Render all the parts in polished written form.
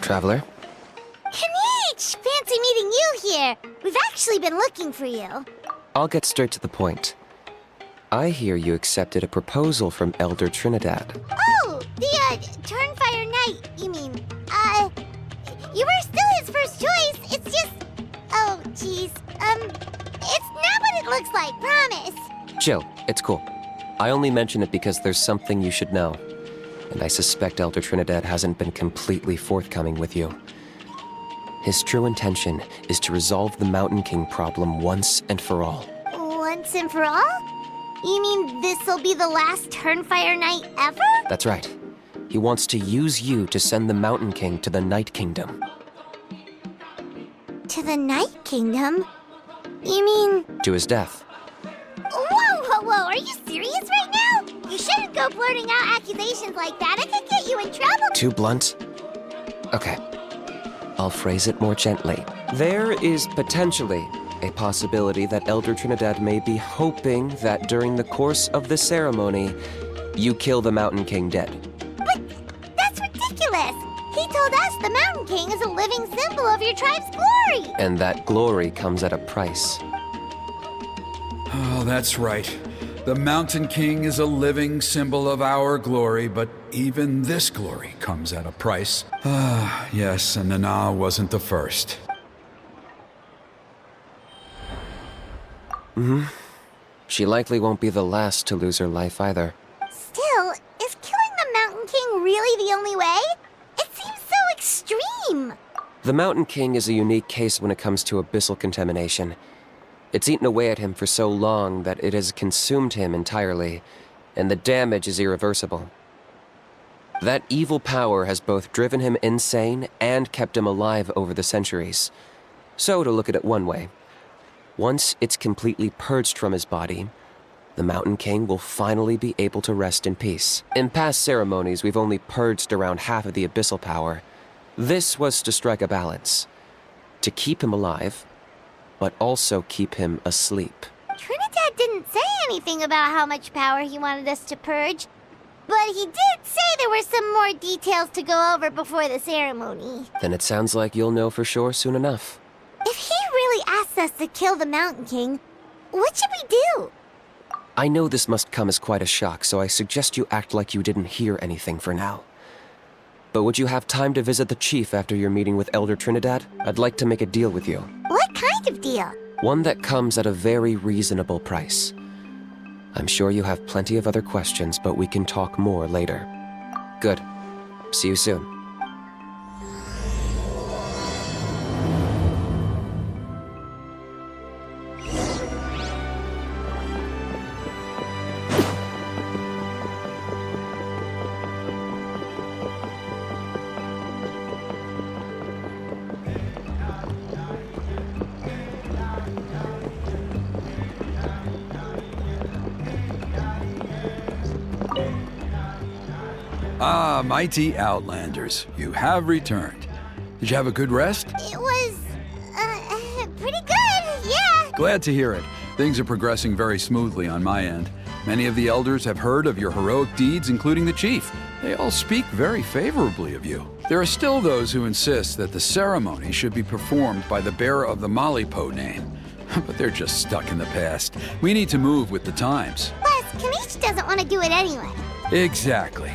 Traveler? Kinich! Fancy meeting you here. We've actually been looking for you. I'll get straight to the point. I hear you accepted a proposal from Elder Trinidad. Oh, the, Turnfire Knight, you mean. You were still his first choice. It's just... Oh, jeez. It's not what it looks like, promise. Jill, it's cool. I only mention it because there's something you should know. And I suspect Elder Trinidad hasn't been completely forthcoming with you. His true intention is to resolve the Mountain King problem once and for all. Once and for all? You mean this'll be the last Turnfire Knight ever? That's right. He wants to use you to send the Mountain King to the Night Kingdom. To the Night Kingdom? You mean... To his death. Whoa, are you serious right now? You shouldn't go blurting out accusations like that. It could get you in trouble. Too blunt? Okay. I'll phrase it more gently. There is potentially a possibility that Elder Trinidad may be hoping that during the course of the ceremony, you kill the Mountain King dead. But that's ridiculous. He told us the Mountain King is a living symbol of your tribe's glory. And that glory comes at a price. Oh, that's right. The Mountain King is a living symbol of our glory, but even this glory comes at a price. Ah, yes, and Nana wasn't the first. She likely won't be the last to lose her life either. Still, is killing the Mountain King really the only way? It seems so extreme. The Mountain King is a unique case when it comes to abyssal contamination. It's eaten away at him for so long that it has consumed him entirely, and the damage is irreversible. That evil power has both driven him insane and kept him alive over the centuries. So, to look at it one way, once it's completely purged from his body, the Mountain King will finally be able to rest in peace. In past ceremonies, we've only purged around half of the abyssal power. This was to strike a balance, to keep him alive, but also keep him asleep. Trinidad didn't say anything about how much power he wanted us to purge, but he did say there were some more details to go over before the ceremony. Then it sounds like you'll know for sure soon enough. If he really asks us to kill the Mountain King, what should we do? I know this must come as quite a shock, so I suggest you act like you didn't hear anything for now. But would you have time to visit the chief after your meeting with Elder Trinidad? I'd like to make a deal with you. What kind of deal? One that comes at a very reasonable price. I'm sure you have plenty of other questions, but we can talk more later. Good. See you soon. Ah, mighty Outlanders, you have returned. Did you have a good rest? It was, pretty good, yeah. Glad to hear it. Things are progressing very smoothly on my end. Many of the elders have heard of your heroic deeds, including the chief. They all speak very favorably of you. There are still those who insist that the ceremony should be performed by the bearer of the Malipo name. But they're just stuck in the past. We need to move with the times. Plus, Kinich doesn't want to do it anyway. Exactly.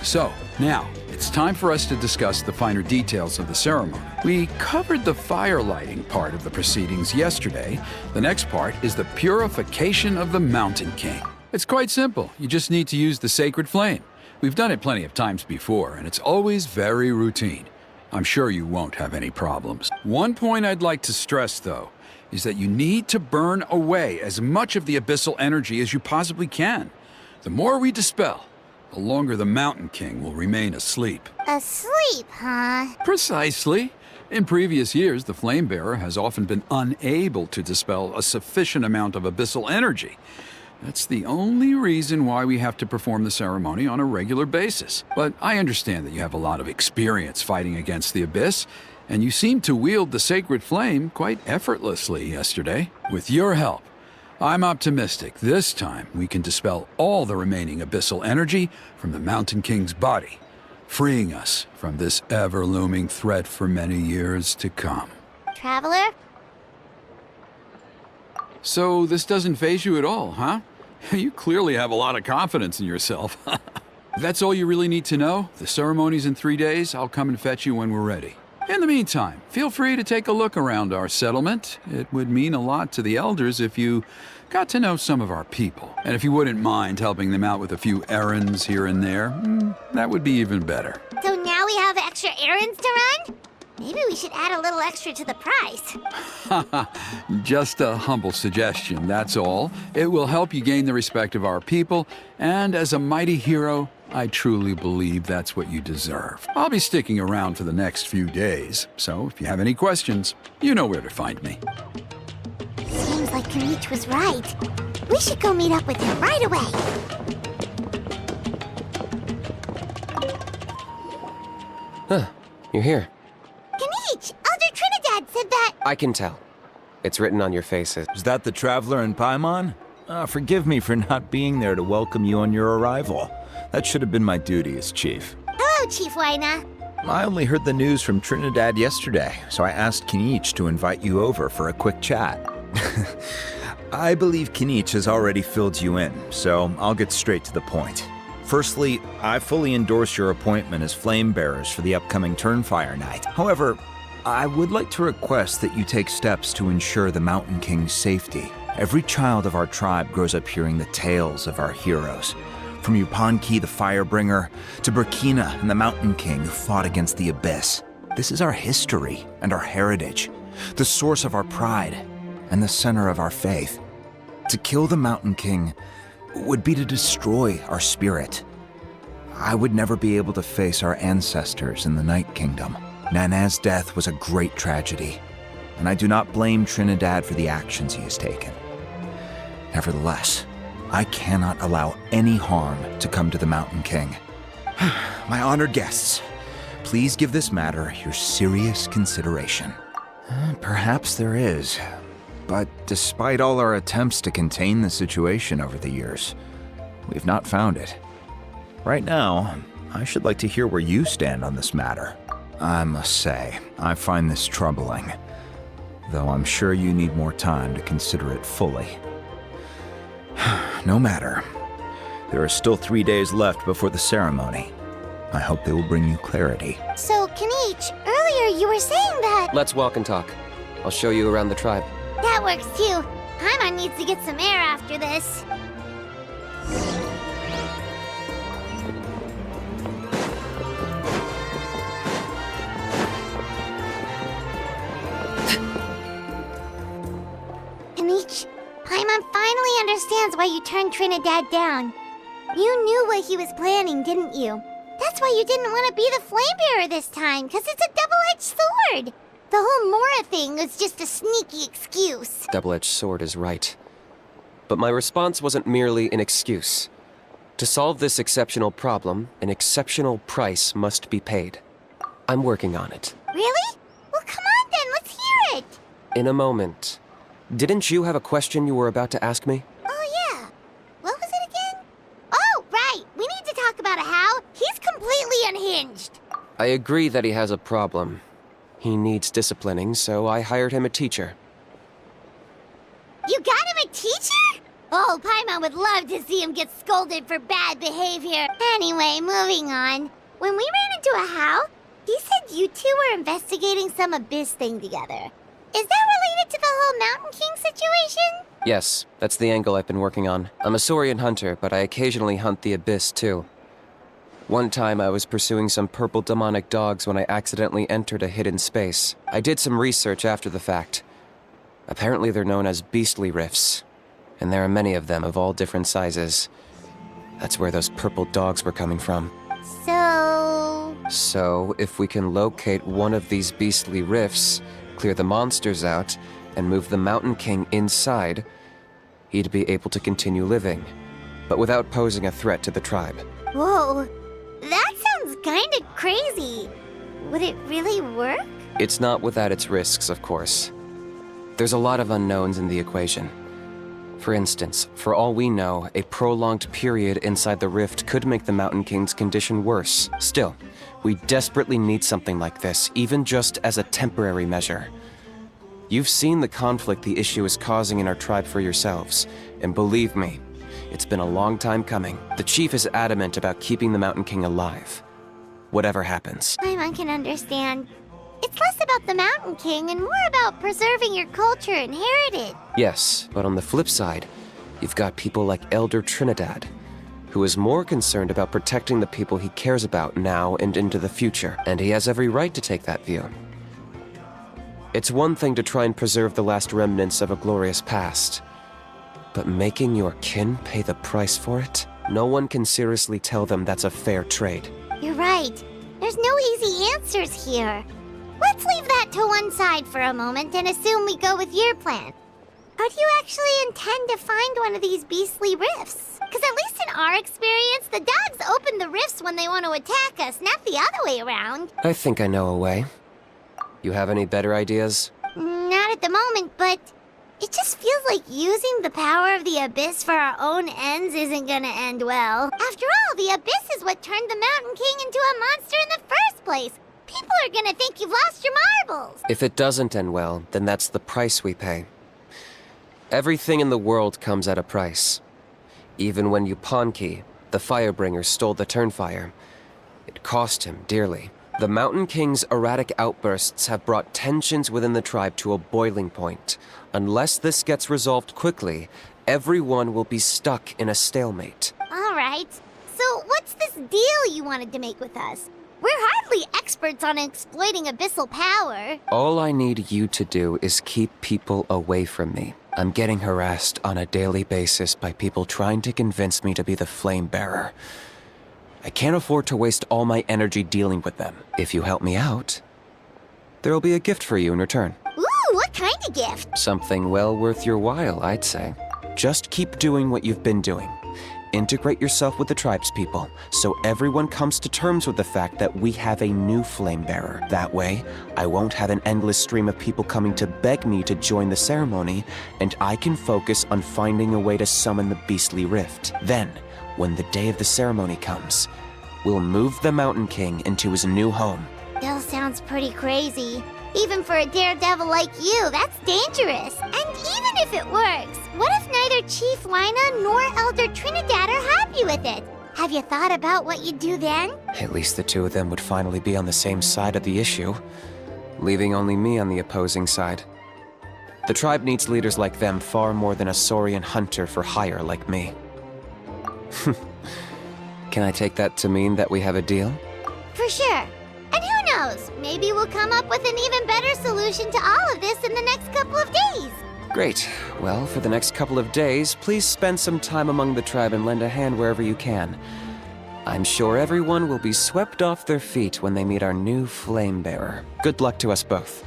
So, now, it's time for us to discuss the finer details of the ceremony. We covered the fire lighting part of the proceedings yesterday. The next part is the purification of the Mountain King. It's quite simple. You just need to use the sacred flame. We've done it plenty of times before, and it's always very routine. I'm sure you won't have any problems. One point I'd like to stress, though, is that you need to burn away as much of the abyssal energy as you possibly can. The more we dispel, the longer the Mountain King will remain asleep. Asleep, huh? Precisely. In previous years, the Flame Bearer has often been unable to dispel a sufficient amount of abyssal energy. That's the only reason why we have to perform the ceremony on a regular basis. But I understand that you have a lot of experience fighting against the Abyss, and you seemed to wield the sacred flame quite effortlessly yesterday. With your help, I'm optimistic this time we can dispel all the remaining abyssal energy from the Mountain King's body, freeing us from this ever-looming threat for many years to come. Traveler? So this doesn't faze you at all, huh? You clearly have a lot of confidence in yourself. If that's all you really need to know, the ceremony's in 3 days. I'll come and fetch you when we're ready. In the meantime, feel free to take a look around our settlement. It would mean a lot to the elders if you got to know some of our people. And if you wouldn't mind helping them out with a few errands here and there, that would be even better. So now we have extra errands to run? Maybe we should add a little extra to the price. Just a humble suggestion, that's all. It will help you gain the respect of our people, and as a mighty hero, I truly believe that's what you deserve. I'll be sticking around for the next few days, so if you have any questions, you know where to find me. Seems like Kinich was right. We should go meet up with him right away. Huh, you're here. Kinich, Elder Trinidad said that... I can tell. It's written on your faces. Is that the Traveler in Paimon? Forgive me for not being there to welcome you on your arrival. That should have been my duty as chief. Hello, Chief Waina. I only heard the news from Trinidad yesterday, so I asked Kinich to invite you over for a quick chat. I believe Kinich has already filled you in, so I'll get straight to the point. Firstly, I fully endorse your appointment as flame bearers for the upcoming Turnfire Night. However, I would like to request that you take steps to ensure the Mountain King's safety. Every child of our tribe grows up hearing the tales of our heroes. From Yupanqui the Firebringer to Burkina and the Mountain King who fought against the Abyss. This is our history and our heritage, the source of our pride and the center of our faith. To kill the Mountain King would be to destroy our spirit. I would never be able to face our ancestors in the Night Kingdom. Nana's death was a great tragedy, and I do not blame Trinidad for the actions he has taken. Nevertheless, I cannot allow any harm to come to the Mountain King. My honored guests, please give this matter your serious consideration. Perhaps there is, but despite all our attempts to contain the situation over the years, we've not found it. Right now, I should like to hear where you stand on this matter. I must say, I find this troubling, though I'm sure you need more time to consider it fully. No matter. There are still 3 days left before the ceremony. I hope they will bring you clarity. So, Kinich, earlier you were saying that... Let's walk and talk. I'll show you around the tribe. That works too. Paimon needs to get some air after this. Kinich, Paimon finally understands why you turned Trinidad down. You knew what he was planning, didn't you? That's why you didn't want to be the flame bearer this time, because it's a double-edged sword. The whole Mora thing was just a sneaky excuse. Double-edged sword is right. But my response wasn't merely an excuse. To solve this exceptional problem, an exceptional price must be paid. I'm working on it. Really? Well, come on then, let's hear it. In a moment. Didn't you have a question you were about to ask me? Oh, yeah. What was it again? Oh, right. We need to talk about How. He's completely unhinged. I agree that he has a problem. He needs disciplining, so I hired him a teacher. You got him a teacher? Oh, Paimon would love to see him get scolded for bad behavior. Anyway, moving on. When we ran into a How, he said you two were investigating some Abyss thing together. Is that related to the whole Mountain King situation? Yes, that's the angle I've been working on. I'm a Saurian hunter, but I occasionally hunt the Abyss, too. One time I was pursuing some purple demonic dogs when I accidentally entered a hidden space. I did some research after the fact. Apparently they're known as beastly rifts, and there are many of them of all different sizes. That's where those purple dogs were coming from. So, if we can locate one of these beastly rifts, clear the monsters out, and move the Mountain King inside, he'd be able to continue living, but without posing a threat to the tribe. Whoa, that sounds kinda crazy. Would it really work? It's not without its risks, of course. There's a lot of unknowns in the equation. For instance, for all we know, a prolonged period inside the rift could make the Mountain King's condition worse. Still, we desperately need something like this, even just as a temporary measure. You've seen the conflict the issue is causing in our tribe for yourselves, and believe me, it's been a long time coming. The chief is adamant about keeping the Mountain King alive, whatever happens. I can understand. It's less about the Mountain King and more about preserving your culture and heritage. Yes, but on the flip side, you've got people like Elder Trinidad, who is more concerned about protecting the people he cares about now and into the future, and he has every right to take that view. It's one thing to try and preserve the last remnants of a glorious past, but making your kin pay the price for it? No one can seriously tell them that's a fair trade. You're right. There's no easy answers here. Let's leave that to one side for a moment and assume we go with your plan. How do you actually intend to find one of these beastly rifts? Because at least in our experience, the dogs open the rifts when they want to attack us, not the other way around. I think I know a way. You have any better ideas? Not at the moment, but it just feels like using the power of the Abyss for our own ends isn't gonna end well. After all, the Abyss is what turned the Mountain King into a monster in the first place. People are gonna think you've lost your marbles. If it doesn't end well, then that's the price we pay. Everything in the world comes at a price. Even when Yupanqui, the Firebringer, stole the Turnfire, it cost him dearly. The Mountain King's erratic outbursts have brought tensions within the tribe to a boiling point. Unless this gets resolved quickly, everyone will be stuck in a stalemate. All right. So what's this deal you wanted to make with us? We're hardly experts on exploiting abyssal power. All I need you to do is keep people away from me. I'm getting harassed on a daily basis by people trying to convince me to be the flame bearer. I can't afford to waste all my energy dealing with them. If you help me out, there'll be a gift for you in return. Ooh, what kind of gift? Something well worth your while, I'd say. Just keep doing what you've been doing. Integrate yourself with the tribespeople, so everyone comes to terms with the fact that we have a new flame bearer. That way, I won't have an endless stream of people coming to beg me to join the ceremony, and I can focus on finding a way to summon the beastly rift. Then, when the day of the ceremony comes, we'll move the Mountain King into his new home. Still sounds pretty crazy. Even for a daredevil like you, that's dangerous. And even if it works, what if neither Chief Lina nor Elder Trinidad are happy with it? Have you thought about what you'd do then? At least the two of them would finally be on the same side of the issue, leaving only me on the opposing side. The tribe needs leaders like them far more than a Saurian hunter for hire like me. Can I take that to mean that we have a deal? For sure. And who knows, maybe we'll come up with an even better solution to all of this in the next couple of days. Great. Well, for the next couple of days, please spend some time among the tribe and lend a hand wherever you can. I'm sure everyone will be swept off their feet when they meet our new flame bearer. Good luck to us both.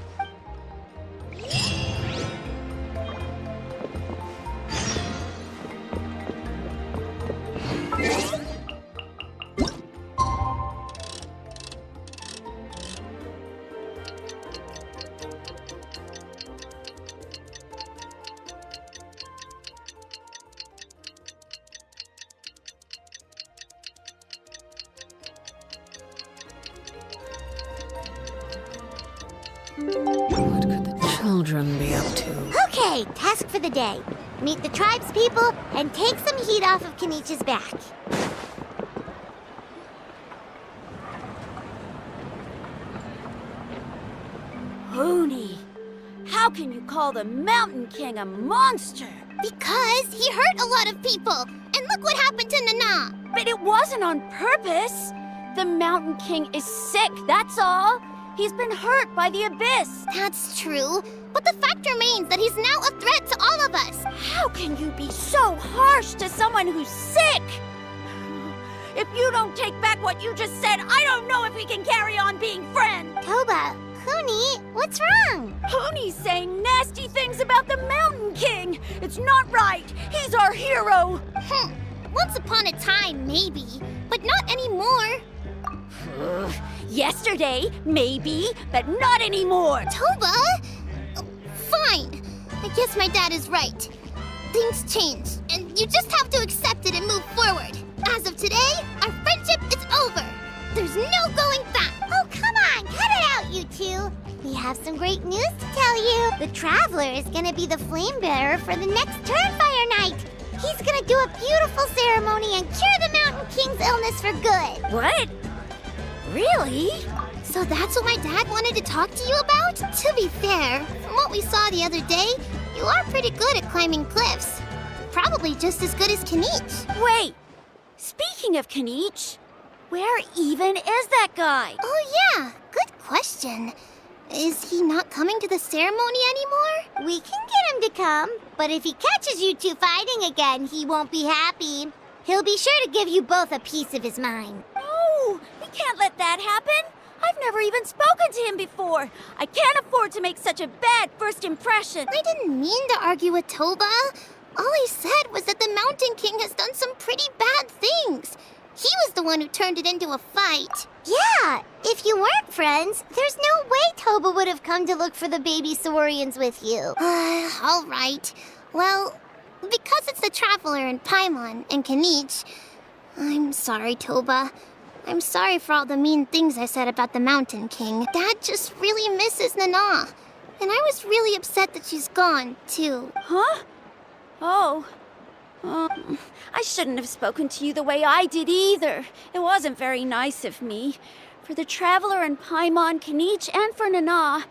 What could the children be up to? Okay, task for the day. Meet the tribespeople and take some heat off of Kinich's back. Hoonie, how can you call the Mountain King a monster? Because he hurt a lot of people, and look what happened to Nana. But it wasn't on purpose. The Mountain King is sick, that's all. He's been hurt by the Abyss. That's true, but the fact remains that he's now a threat to all of us. How can you be so harsh to someone who's sick? If you don't take back what you just said, I don't know if we can carry on being friends. Toba, Huni, what's wrong? Pony's saying nasty things about the Mountain King. It's not right. He's our hero. Once upon a time, maybe, but not anymore. Yesterday, maybe, but not anymore. Toba? Fine. I guess my dad is right. Things change, and you just have to accept it and move forward. As of today, our friendship is over. There's no going back. Oh, come on, cut it out, you two. We have some great news to tell you. The Traveler is gonna be the flame bearer for the next Turnfire Night. He's gonna do a beautiful ceremony and cure the Mountain King's illness for good. What? Really? So that's what my dad wanted to talk to you about? To be fair, from what we saw the other day, you are pretty good at climbing cliffs. Probably just as good as Kinich. Wait. Speaking of Kinich, where even is that guy? Oh yeah, good question. Is he not coming to the ceremony anymore? We can get him to come, but if he catches you two fighting again, he won't be happy. He'll be sure to give you both a piece of his mind. No, we can't let that happen. I've never even spoken to him before. I can't afford to make such a bad first impression. I didn't mean to argue with Toba. All I said was that the Mountain King has done some pretty bad things. He was the one who turned it into a fight. Yeah, if you weren't friends, there's no way Toba would have come to look for the baby Saurians with you. All right. Well, because it's the Traveler and Paimon and Kinich, I'm sorry, Toba. I'm sorry for all the mean things I said about the Mountain King. Dad just really misses Nana. And I was really upset that she's gone, too. Huh? Oh. I shouldn't have spoken to you the way I did either. It wasn't very nice of me. For the Traveler and Paimon, Kinich, and for Nana.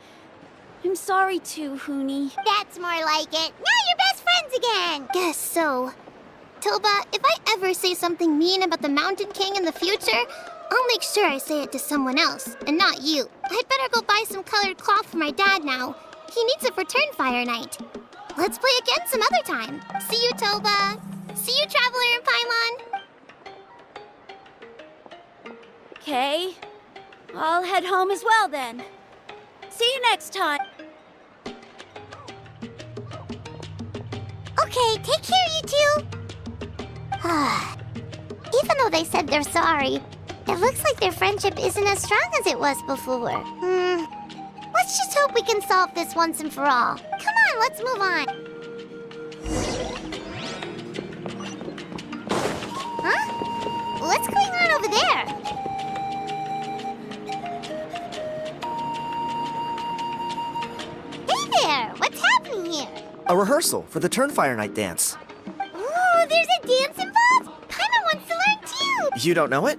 I'm sorry too, Huni. That's more like it. Now you're best friends again. Guess so. Toba, if I ever say something mean about the Mountain King in the future, I'll make sure I say it to someone else, and not you. I'd better go buy some colored cloth for my dad now. He needs it for Turnfire Night. Let's play again some other time. See you, Toba. See you, Traveler and Paimon. Okay. I'll head home as well then. See you next time. Okay, take care, you two. Even though they said they're sorry, it looks like their friendship isn't as strong as it was before. Let's just hope we can solve this once and for all. Come on, let's move on. Huh? What's going on over there? Hey there! What's happening here? A rehearsal for the Turnfire Night dance. Oh, there's a dance involved? Paimon wants to learn too! You don't know it?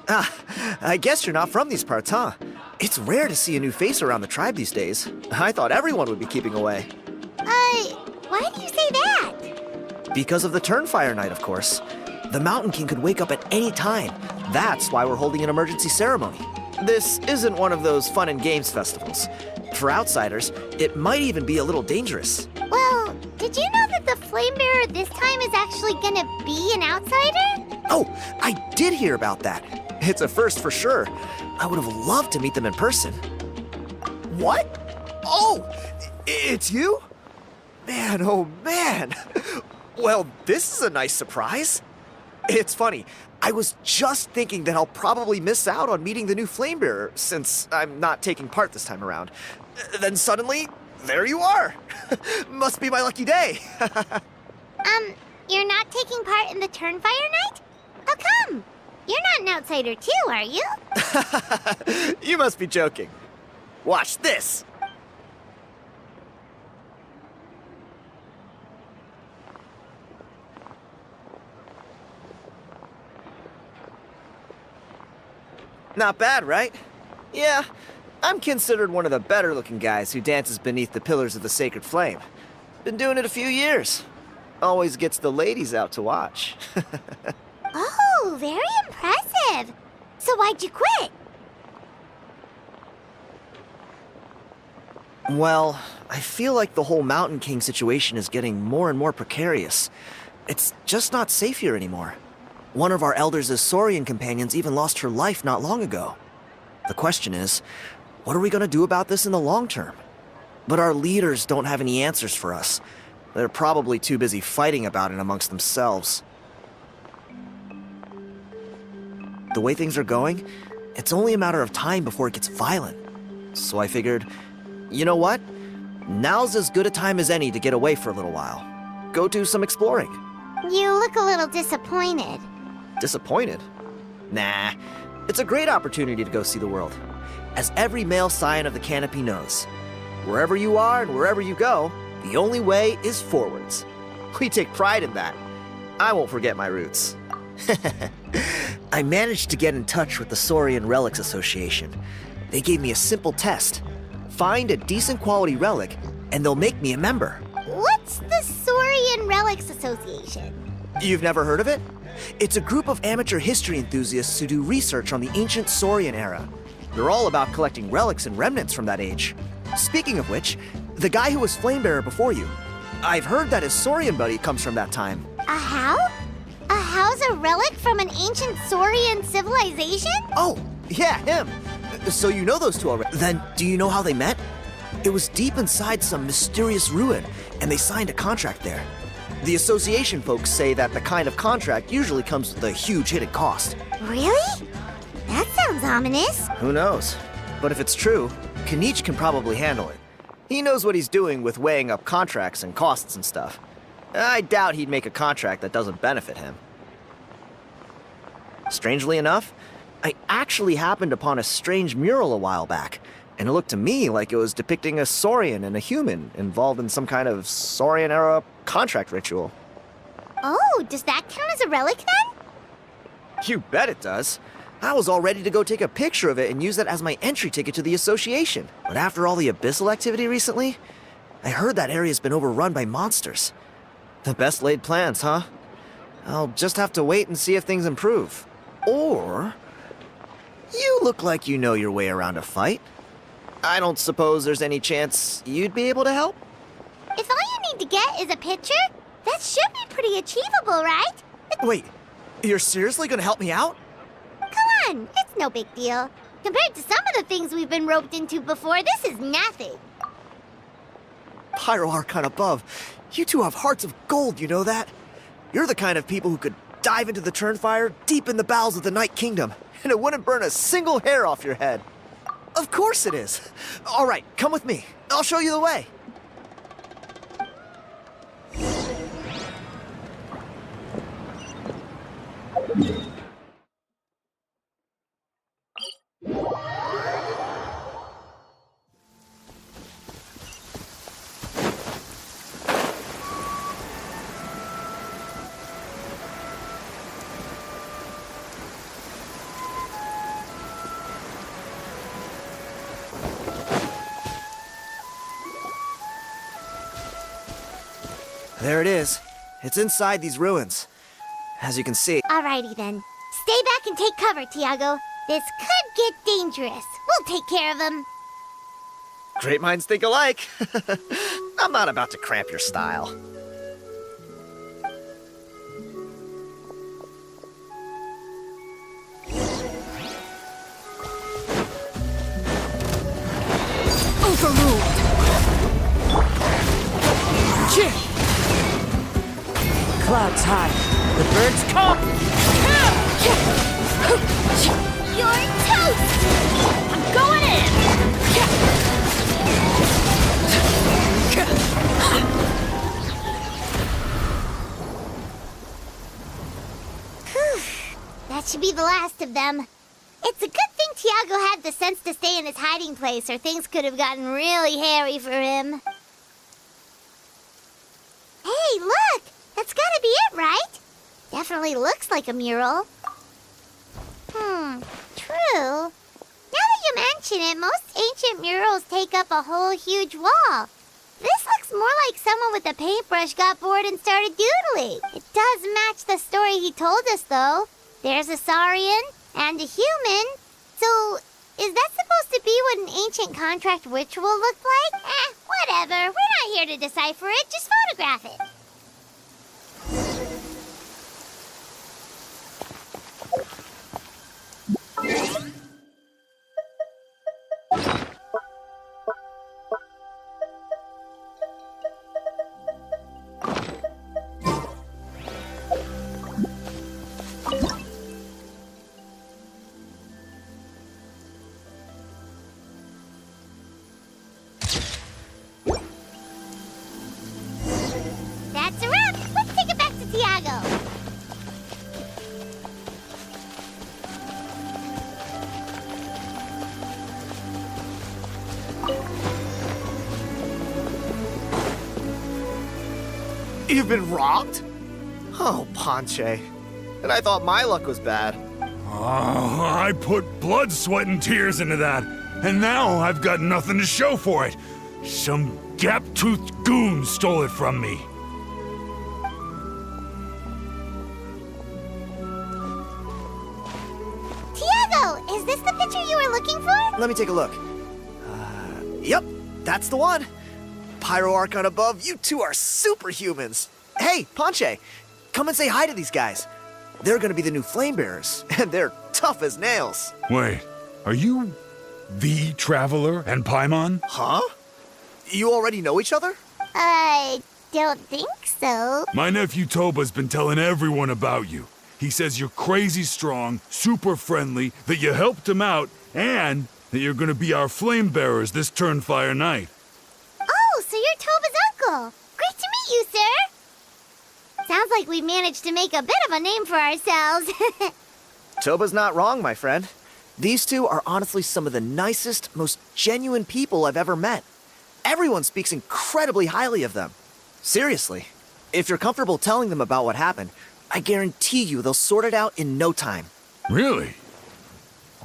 Ah, I guess you're not from these parts, huh? It's rare to see a new face around the tribe these days. I thought everyone would be keeping away. Why do you say that? Because of the Turnfire Night, of course. The Mountain King could wake up at any time. That's why we're holding an emergency ceremony. This isn't one of those fun and games festivals. For outsiders, it might even be a little dangerous. Well, did you know that the Flame Bearer this time is actually gonna be an outsider? Oh, I did hear about that. It's a first for sure. I would have loved to meet them in person. What? Oh, it's you? Man, oh man. Well, this is a nice surprise. It's funny. I was just thinking that I'll probably miss out on meeting the new Flamebearer since I'm not taking part this time around. Then suddenly, there you are. Must be my lucky day. You're not taking part in the Turnfire Night? How come? You're not an outsider too, are you? You must be joking. Watch this. Not bad, right? Yeah, I'm considered one of the better looking guys who dances beneath the pillars of the sacred flame. Been doing it a few years. Always gets the ladies out to watch. Oh, very impressive. So why'd you quit? Well, I feel like the whole Mountain King situation is getting more and more precarious. It's just not safe here anymore. One of our elders' Saurian companions even lost her life not long ago. The question is, What are we gonna do about this in the long term? But our leaders don't have any answers for us. They're probably too busy fighting about it amongst themselves. The way things are going, it's only a matter of time before it gets violent. So I figured, you know what? Now's as good a time as any to get away for a little while. Go do some exploring. You look a little disappointed. Disappointed? Nah, it's a great opportunity to go see the world. As every male scion of the canopy knows, wherever you are and wherever you go, the only way is forwards. We take pride in that. I won't forget my roots. I managed to get in touch with the Saurian Relics Association. They gave me a simple test. Find a decent quality relic, and they'll make me a member. What's the Saurian Relics Association? You've never heard of it? It's a group of amateur history enthusiasts who do research on the ancient Saurian era. They're all about collecting relics and remnants from that age. Speaking of which, the guy who was Flamebearer before you, I've heard that his Saurian buddy comes from that time. A how? A how's a relic from an ancient Saurian civilization? Oh, yeah, him. So you know those two already. Then, do you know how they met? It was deep inside some mysterious ruin, and they signed a contract there. The association folks say that the kind of contract usually comes with a huge hidden cost. Really? That sounds ominous. Who knows? But if it's true, Kinich can probably handle it. He knows what he's doing with weighing up contracts and costs and stuff. I doubt he'd make a contract that doesn't benefit him. Strangely enough, I actually happened upon a strange mural a while back, and it looked to me like it was depicting a Saurian and a human involved in some kind of Saurian-era contract ritual. Oh, does that count as a relic then? You bet it does. I was all ready to go take a picture of it and use it as my entry ticket to the association. But after all the abyssal activity recently, I heard that area's been overrun by monsters. The best laid plans, huh? I'll just have to wait and see if things improve. Or... you look like you know your way around a fight. I don't suppose there's any chance you'd be able to help? If all you need to get is a picture, that should be pretty achievable, right? Wait, you're seriously gonna help me out? Come on, it's no big deal. Compared to some of the things we've been roped into before, this is nothing. Pyro Archon above, you two have hearts of gold, you know that? You're the kind of people who could dive into the Turnfire deep in the bowels of the Night Kingdom, and it wouldn't burn a single hair off your head. Of course it is. All right, come with me. I'll show you the way. There it is. It's inside these ruins. As you can see. Alrighty then. Stay back and take cover, Tiago. This could get dangerous. We'll take care of him. Great minds think alike. I'm not about to cramp your style. Overruled. Clouds high. The birds come. You're toast! I'm going in! That should be the last of them. It's a good thing Tiago had the sense to stay in his hiding place, or things could have gotten really hairy for him. Hey, look! That's gotta be it, right? Definitely looks like a mural. True. Now that you mention it, most ancient murals take up a whole huge wall. This looks more like someone with a paintbrush got bored and started doodling. It does match the story he told us, though. There's a Saurian and a human. So, is that supposed to be what an ancient contract ritual looked like? Whatever. We're not here to decipher it. Just photograph it. You've been robbed? Oh, Ponche. And I thought my luck was bad. Oh, I put blood, sweat, and tears into that, and now I've got nothing to show for it. Some gap-toothed goon stole it from me. Tiago, is this the picture you were looking for? Let me take a look. Yep, that's the one. Pyro Archon above, you two are superhumans. Hey, Ponche, come and say hi to these guys. They're gonna be the new flame bearers, and they're tough as nails. Wait, are you the Traveler and Paimon? Huh? You already know each other? I don't think so. My nephew Toba's been telling everyone about you. He says you're crazy strong, super friendly, that you helped him out, and that you're gonna be our flame bearers this Turnfire night. Oh, so you're Toba's uncle. Great to meet you, sir. Sounds like we managed to make a bit of a name for ourselves. Toba's not wrong, my friend. These two are honestly some of the nicest, most genuine people I've ever met. Everyone speaks incredibly highly of them. Seriously, if you're comfortable telling them about what happened, I guarantee you they'll sort it out in no time. Really?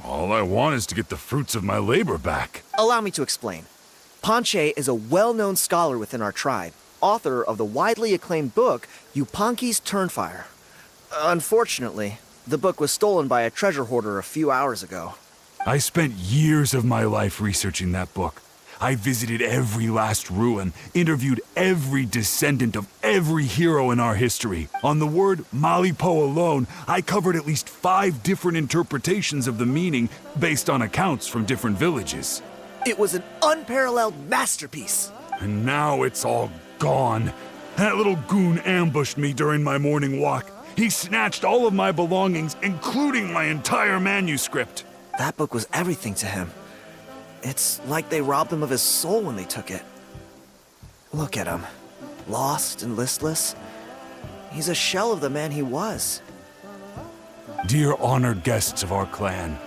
All I want is to get the fruits of my labor back. Allow me to explain. Ponche is a well-known scholar within our tribe, author of the widely acclaimed book, Yupanqui's Turnfire. Unfortunately, the book was stolen by a treasure hoarder a few hours ago. I spent years of my life researching that book. I visited every last ruin, interviewed every descendant of every hero in our history. On the word Malipo alone, I covered at least 5 different interpretations of the meaning based on accounts from different villages. It was an unparalleled masterpiece. And now it's all gone. That little goon ambushed me during my morning walk. He snatched all of my belongings, including my entire manuscript. That book was everything to him. It's like they robbed him of his soul when they took it. Look at him. Lost and listless. He's a shell of the man he was. Dear honored guests of our clan,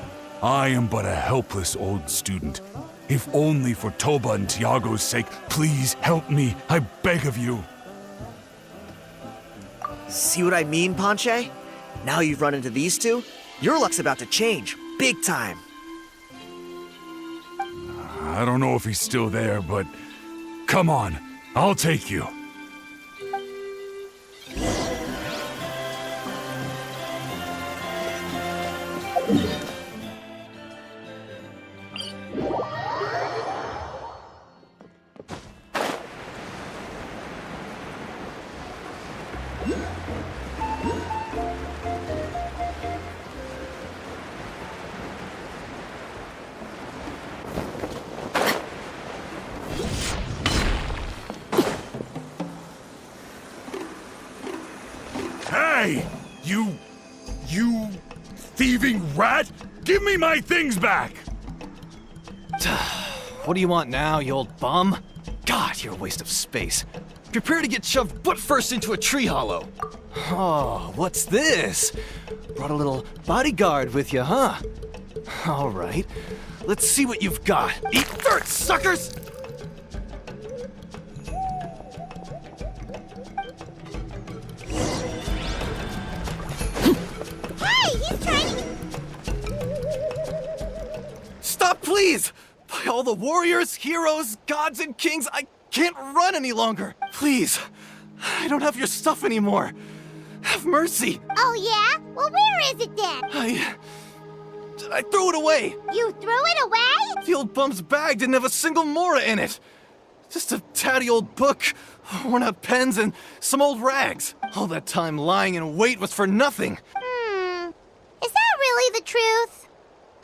I am but a helpless old student. If only for Toba and Tiago's sake, please help me, I beg of you. See what I mean, Ponche? Now you've run into these two, your luck's about to change, big time. I don't know if he's still there, but come on, I'll take you. Hey! You thieving rat! Give me my things back! What do you want now, you old bum? God, you're a waste of space. Prepare to get shoved butt first into a tree hollow. Oh, what's this? Brought a little bodyguard with you, huh? All right, let's see what you've got. Eat dirt, suckers! Hey, he's trying to... Stop, please! By all the warriors, heroes, gods, and kings, I can't run any longer. Please, I don't have your stuff anymore. Have mercy. Oh, yeah? Well, where is it then? I threw it away. You threw it away? The old bum's bag didn't have a single mora in it. Just a tatty old book, worn out pens, and some old rags. All that time lying in wait was for nothing. Is that really the truth?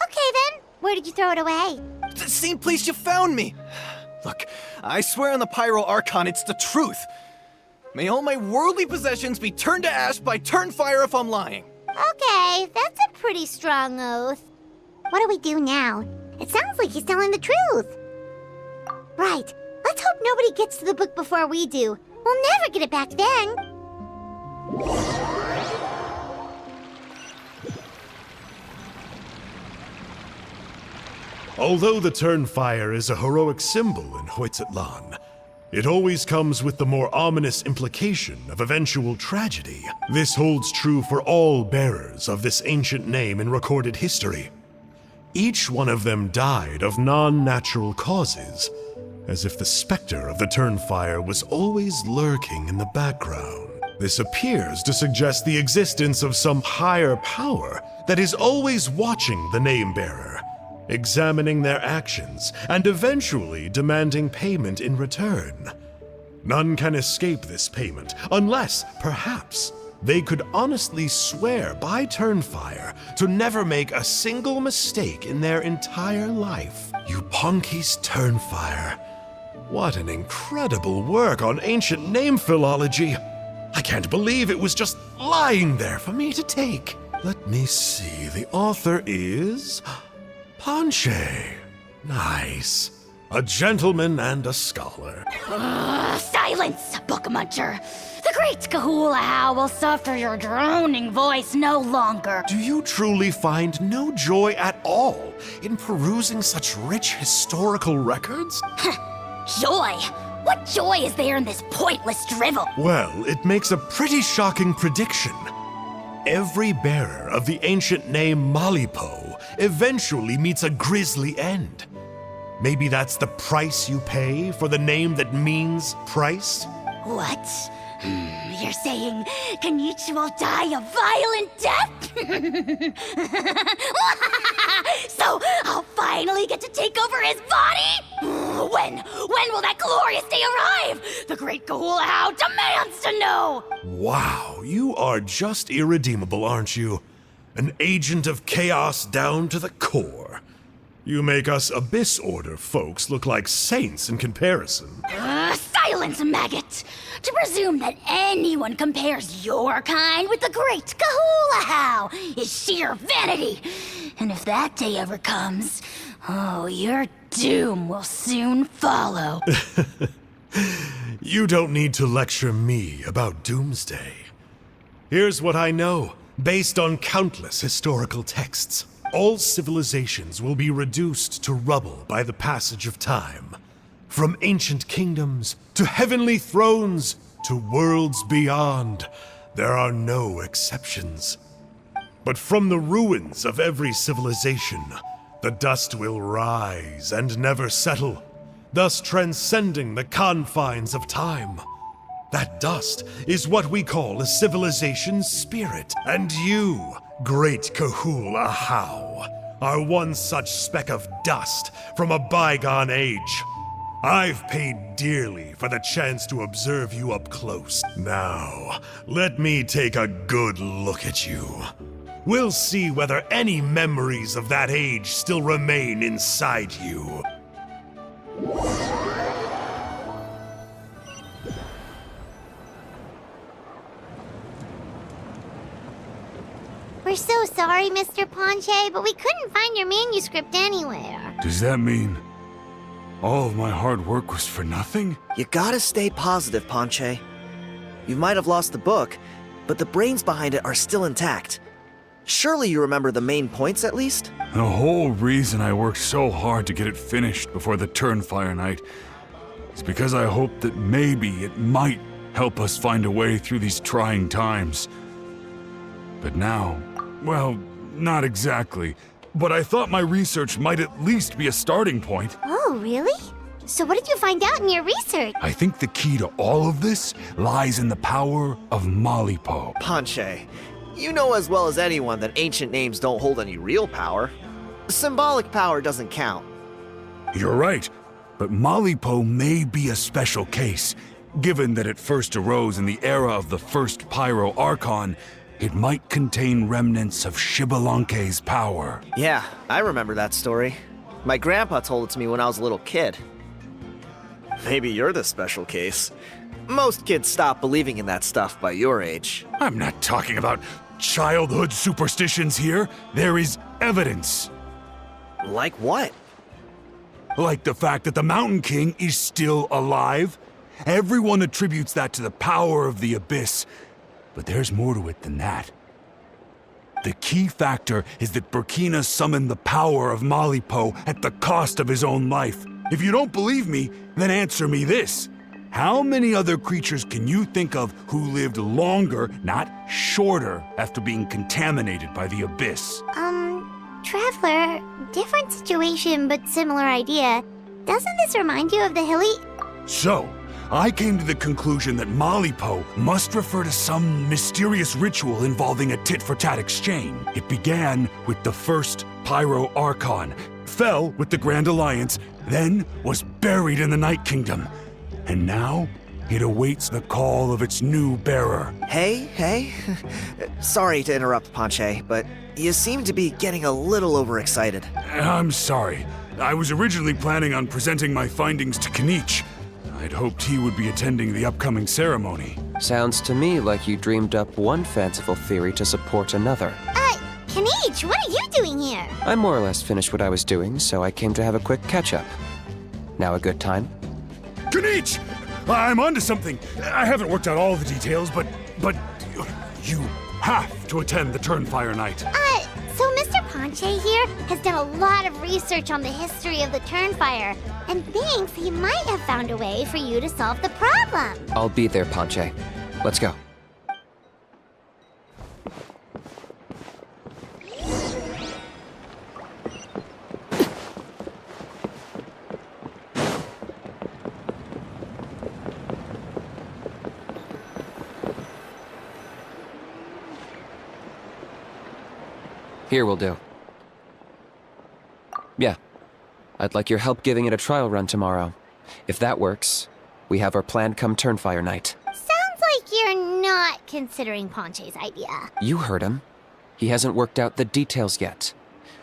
Okay, then. Where did you throw it away? The same place you found me. Look, I swear on the Pyro Archon, it's the truth. May all my worldly possessions be turned to ash by Turnfire if I'm lying. Okay, that's a pretty strong oath. What do we do now? It sounds like he's telling the truth. Right. Let's hope nobody gets to the book before we do. We'll never get it back then. Although the Turnfire is a heroic symbol in Hoytzatlan, it always comes with the more ominous implication of eventual tragedy. This holds true for all bearers of this ancient name in recorded history. Each one of them died of non-natural causes, as if the specter of the Turnfire was always lurking in the background. This appears to suggest the existence of some higher power that is always watching the name-bearer, examining their actions, and eventually demanding payment in return. None can escape this payment, unless, perhaps, they could honestly swear by Turnfire to never make a single mistake in their entire life. Yuponki's Turnfire. What an incredible work on ancient name philology. I can't believe it was just lying there for me to take. Let me see, the author is Ponche. Nice. A gentleman and a scholar. Silence, book muncher. The great Kahula will suffer your droning voice no longer. Do you truly find no joy at all in perusing such rich historical records? Joy? What joy is there in this pointless drivel? Well, it makes a pretty shocking prediction. Every bearer of the ancient name Malipo eventually meets a grisly end. Maybe that's the price you pay for the name that means price? What? You're saying Kinich will die a violent death? So I'll finally get to take over his body? When will that glorious day arrive? The great Kahula demands to know! Wow, you are just irredeemable, aren't you? An agent of chaos down to the core. You make us Abyss Order folks look like saints in comparison. Silence, maggot! To presume that anyone compares your kind with the great Kahula is sheer vanity. And if that day ever comes, oh, your doom will soon follow. You don't need to lecture me about Doomsday. Here's what I know, based on countless historical texts. All civilizations will be reduced to rubble by the passage of time. From ancient kingdoms to heavenly thrones to worlds beyond, there are no exceptions. But from the ruins of every civilization, the dust will rise and never settle, thus transcending the confines of time. That dust is what we call a civilization's spirit. And you, great Kahul Ahau, are one such speck of dust from a bygone age. I've paid dearly for the chance to observe you up close. Now, let me take a good look at you. We'll see whether any memories of that age still remain inside you. We're so sorry, Mr. Ponche, but we couldn't find your manuscript anywhere. Does that mean all of my hard work was for nothing? You gotta stay positive, Ponche. You might have lost the book, but the brains behind it are still intact. Surely you remember the main points at least? The whole reason I worked so hard to get it finished before the Turnfire night is because I hoped that maybe it might help us find a way through these trying times. But now, well, not exactly. But I thought my research might at least be a starting point. Oh, really? So what did you find out in your research? I think the key to all of this lies in the power of Malipo. Ponche, you know as well as anyone that ancient names don't hold any real power. Symbolic power doesn't count. You're right, but Malipo may be a special case. Given that it first arose in the era of the first Pyro Archon, it might contain remnants of Shibalanke's power. Yeah, I remember that story. My grandpa told it to me when I was a little kid. Maybe you're the special case. Most kids stop believing in that stuff by your age. I'm not talking about childhood superstitions here. There is evidence. Like what? Like the fact that the Mountain King is still alive. Everyone attributes that to the power of the Abyss. But there's more to it than that. The key factor is that Burkina summoned the power of Malipo at the cost of his own life. If you don't believe me, then answer me this. How many other creatures can you think of who lived longer, not shorter, after being contaminated by the abyss? Traveler, different situation but similar idea. Doesn't this remind you of the hilly... So, I came to the conclusion that Malipo must refer to some mysterious ritual involving a tit-for-tat exchange. It began with the first Pyro Archon, fell with the Grand Alliance, then was buried in the Night Kingdom. And now, it awaits the call of its new bearer. Hey. Sorry to interrupt, Ponche, but you seem to be getting a little overexcited. I'm sorry. I was originally planning on presenting my findings to Kinich. I'd hoped he would be attending the upcoming ceremony. Sounds to me like you dreamed up one fanciful theory to support another. Kinich, what are you doing here? I more or less finished what I was doing, so I came to have a quick catch-up. Now a good time? Kinich! I'm onto something. I haven't worked out all the details, but you have to attend the Turnfire Night. So Mr. Ponche here has done a lot of research on the history of the Turnfire, and thinks he might have found a way for you to solve the problem. I'll be there, Ponche. Let's go. Here will do. Yeah. I'd like your help giving it a trial run tomorrow. If that works, we have our plan come Turnfire Night. Sounds like you're not considering Ponche's idea. You heard him. He hasn't worked out the details yet.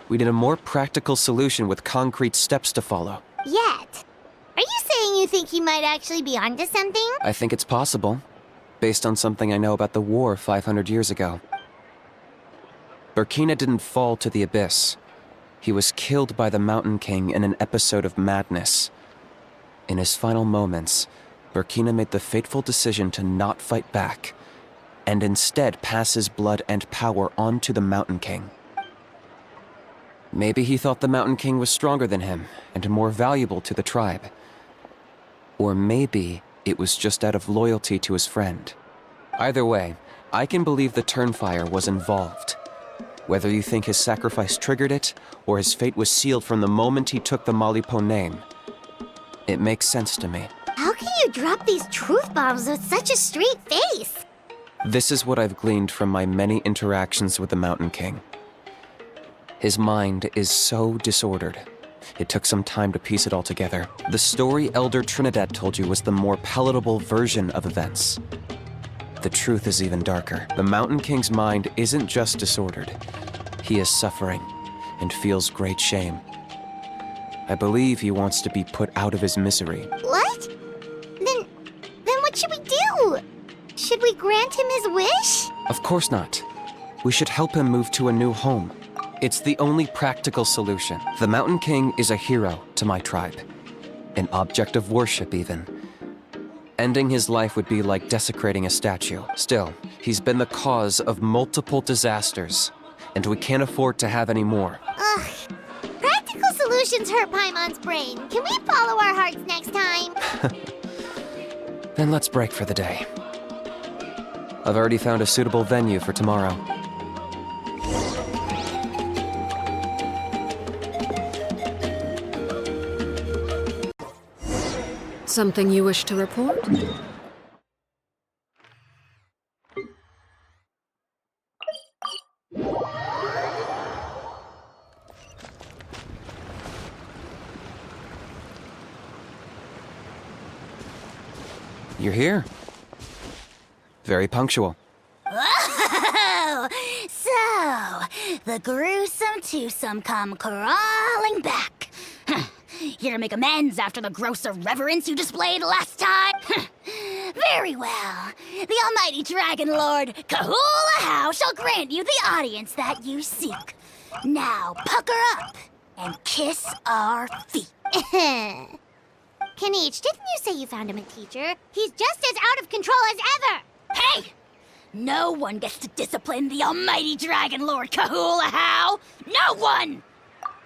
We need a more practical solution with concrete steps to follow. Yet? Are you saying you think he might actually be onto something? I think it's possible, based on something I know about the war 500 years ago. Burkina didn't fall to the abyss. He was killed by the Mountain King in an episode of madness. In his final moments, Burkina made the fateful decision to not fight back, and instead pass his blood and power on to the Mountain King. Maybe he thought the Mountain King was stronger than him, and more valuable to the tribe. Or maybe it was just out of loyalty to his friend. Either way, I can believe the Turnfire was involved. Whether you think his sacrifice triggered it, or his fate was sealed from the moment he took the Malipo name, it makes sense to me. How can you drop these truth bombs with such a straight face? This is what I've gleaned from my many interactions with the Mountain King. His mind is so disordered. It took some time to piece it all together. The story Elder Trinidad told you was the more palatable version of events. The truth is even darker. The Mountain King's mind isn't just disordered. He is suffering and feels great shame. I believe he wants to be put out of his misery. What? Then what should we do? Should we grant him his wish? Of course not. We should help him move to a new home. It's the only practical solution. The Mountain King is a hero to my tribe. An object of worship, even. Ending his life would be like desecrating a statue. Still, he's been the cause of multiple disasters, and we can't afford to have any more. Ugh. Practical solutions hurt Paimon's brain. Can we follow our hearts next time? Then let's break for the day. I've already found a suitable venue for tomorrow. Something you wish to report? You're here. Very punctual. Oh, so the gruesome twosome come crawling back. Here to make amends after the gross irreverence you displayed last time? Very well. The almighty Dragon Lord Kahula shall grant you the audience that you seek. Now pucker up and kiss our feet. Kinich, didn't you say you found him a teacher? He's just as out of control as ever! Hey! No one gets to discipline the almighty Dragon Lord Kahula. No one!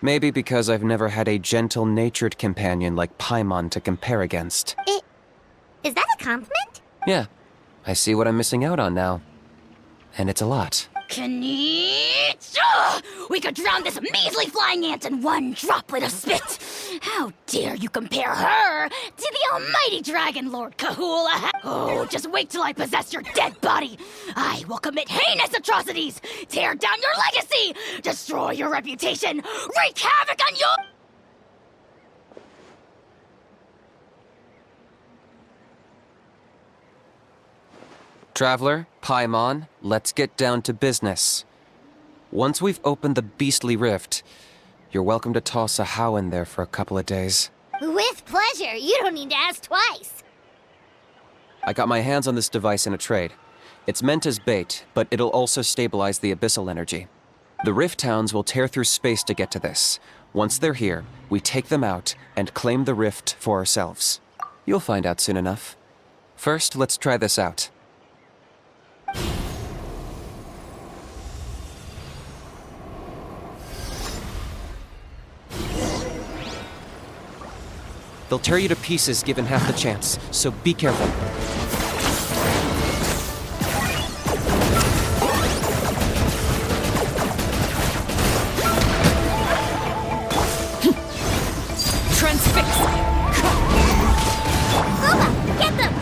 Maybe because I've never had a gentle-natured companion like Paimon to compare against. Is that a compliment? Yeah, I see what I'm missing out on now. And it's a lot. Kinich! Ugh! We could drown this measly flying ant in one droplet of spit! How dare you compare her to the almighty Dragon Lord Kahula! Oh, just wait till I possess your dead body! I will commit heinous atrocities! Tear down your legacy! Destroy your reputation! Wreak havoc on your... Traveler, Paimon, let's get down to business. Once we've opened the beastly rift, you're welcome to toss a how in there for a couple of days. With pleasure. You don't need to ask twice. I got my hands on this device in a trade. It's meant as bait, but it'll also stabilize the abyssal energy. The rift towns will tear through space to get to this. Once they're here, we take them out and claim the rift for ourselves. You'll find out soon enough. First, let's try this out. They'll tear you to pieces given half the chance, so be careful. Transfix! Uma, get them!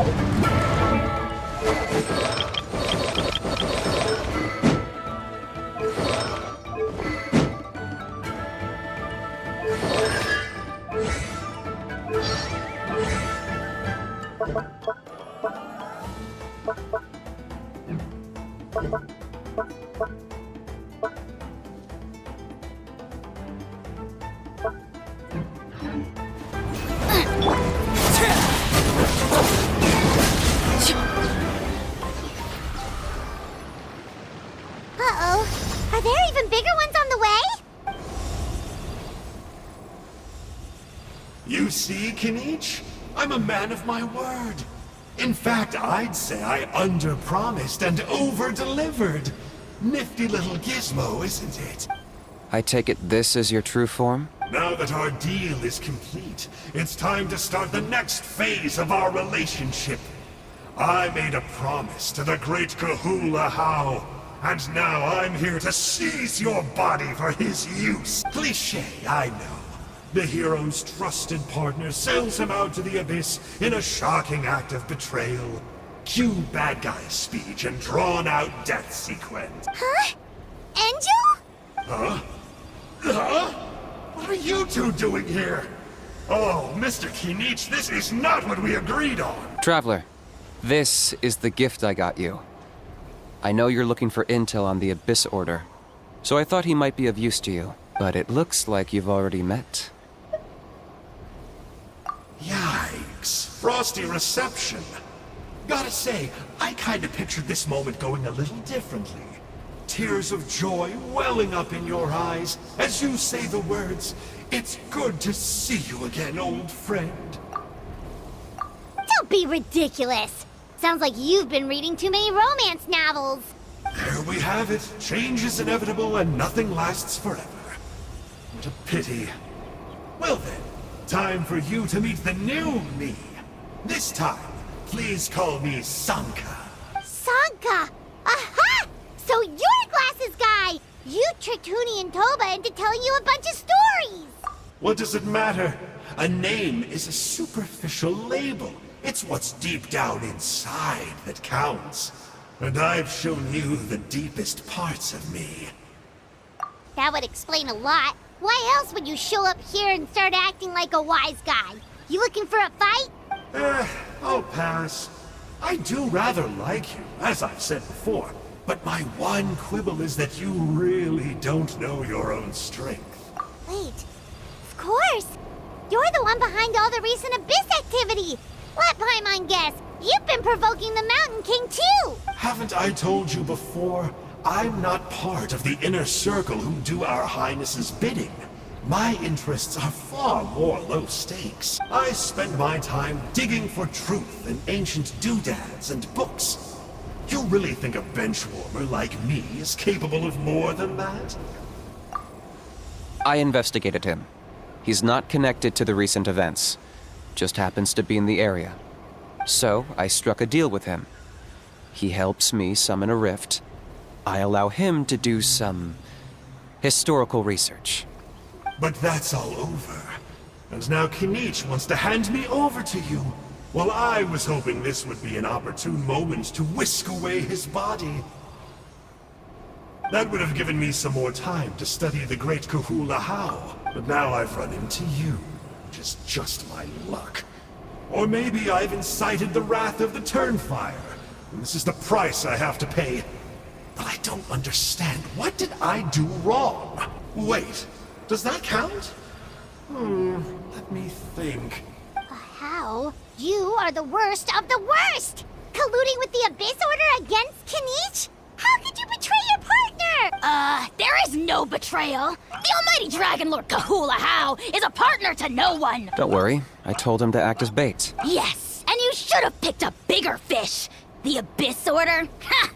Uh-oh. Are there even bigger ones on the way? You see, Kinich? I'm a man of my word. In fact, I'd say I under-promised and over-delivered. Nifty little gizmo, isn't it? I take it this is your true form? Now that our deal is complete, it's time to start the next phase of our relationship. I made a promise to the great Kahula How, and now I'm here to seize your body for his use. Cliché, I know. The hero's trusted partner sells him out to the abyss in a shocking act of betrayal. Cue bad guy speech and drawn-out death sequence. Huh? Angel? Huh? Huh? What are you two doing here? Oh, Mr. Kinich, this is not what we agreed on. Traveler, this is the gift I got you. I know you're looking for intel on the Abyss Order, so I thought he might be of use to you. But it looks like you've already met. Yikes. Frosty reception. Gotta say, I kinda pictured this moment going a little differently. Tears of joy welling up in your eyes as you say the words, "It's good to see you again, old friend." Don't be ridiculous. Sounds like you've been reading too many romance novels. There we have it. Change is inevitable and nothing lasts forever. What a pity. Well then, time for you to meet the new me. This time, please call me Sanka. Sanka! Aha! So you're a glasses guy! You tricked Huni and Toba into telling you a bunch of stories! What does it matter? A name is a superficial label. It's what's deep down inside that counts. And I've shown you the deepest parts of me. That would explain a lot. Why else would you show up here and start acting like a wise guy? You looking for a fight? I'll pass. I do rather like you, as I've said before. But my one quibble is that you really don't know your own strength. Wait. Of course! You're the one behind all the recent Abyss activity! Let Paimon guess, you've been provoking the Mountain King too! Haven't I told you before? I'm not part of the inner circle who do our Highness's bidding. My interests are far more low stakes. I spend my time digging for truth in ancient doodads and books. You really think a benchwarmer like me is capable of more than that? I investigated him. He's not connected to the recent events. Just happens to be in the area. So I struck a deal with him. He helps me summon a rift. I allow him to do some historical research. But that's all over. And now Kinich wants to hand me over to you. While I was hoping this would be an opportune moment to whisk away his body. That would have given me some more time to study the great Kahula How. But now I've run into you, which is just my luck. Or maybe I've incited the wrath of the Turnfire, and this is the price I have to pay. But I don't understand. What did I do wrong? Wait, does that count? Let me think. How? You are the worst of the worst! Colluding with the Abyss Order against Kinich? How could you betray your partner? There is no betrayal. The almighty Dragon Lord Kahula How is a partner to no one. Don't worry, I told him to act as bait. Yes, and you should have picked a bigger fish. The Abyss Order? Ha!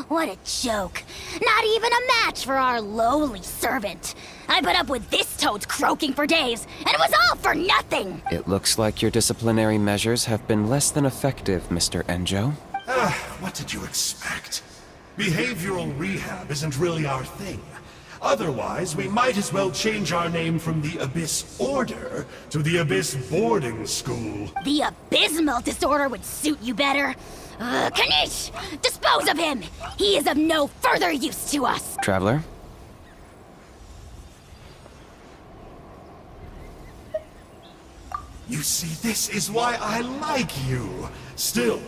What a joke. Not even a match for our lowly servant. I put up with this toad's croaking for days, and it was all for nothing. It looks like your disciplinary measures have been less than effective, Mr. Enjo. What did you expect? Behavioral rehab isn't really our thing. Otherwise, we might as well change our name from the Abyss Order to the Abyss Boarding School. The abysmal disorder would suit you better. Kinich! Dispose of him! He is of no further use to us! Traveler? You see, this is why I like you. Still,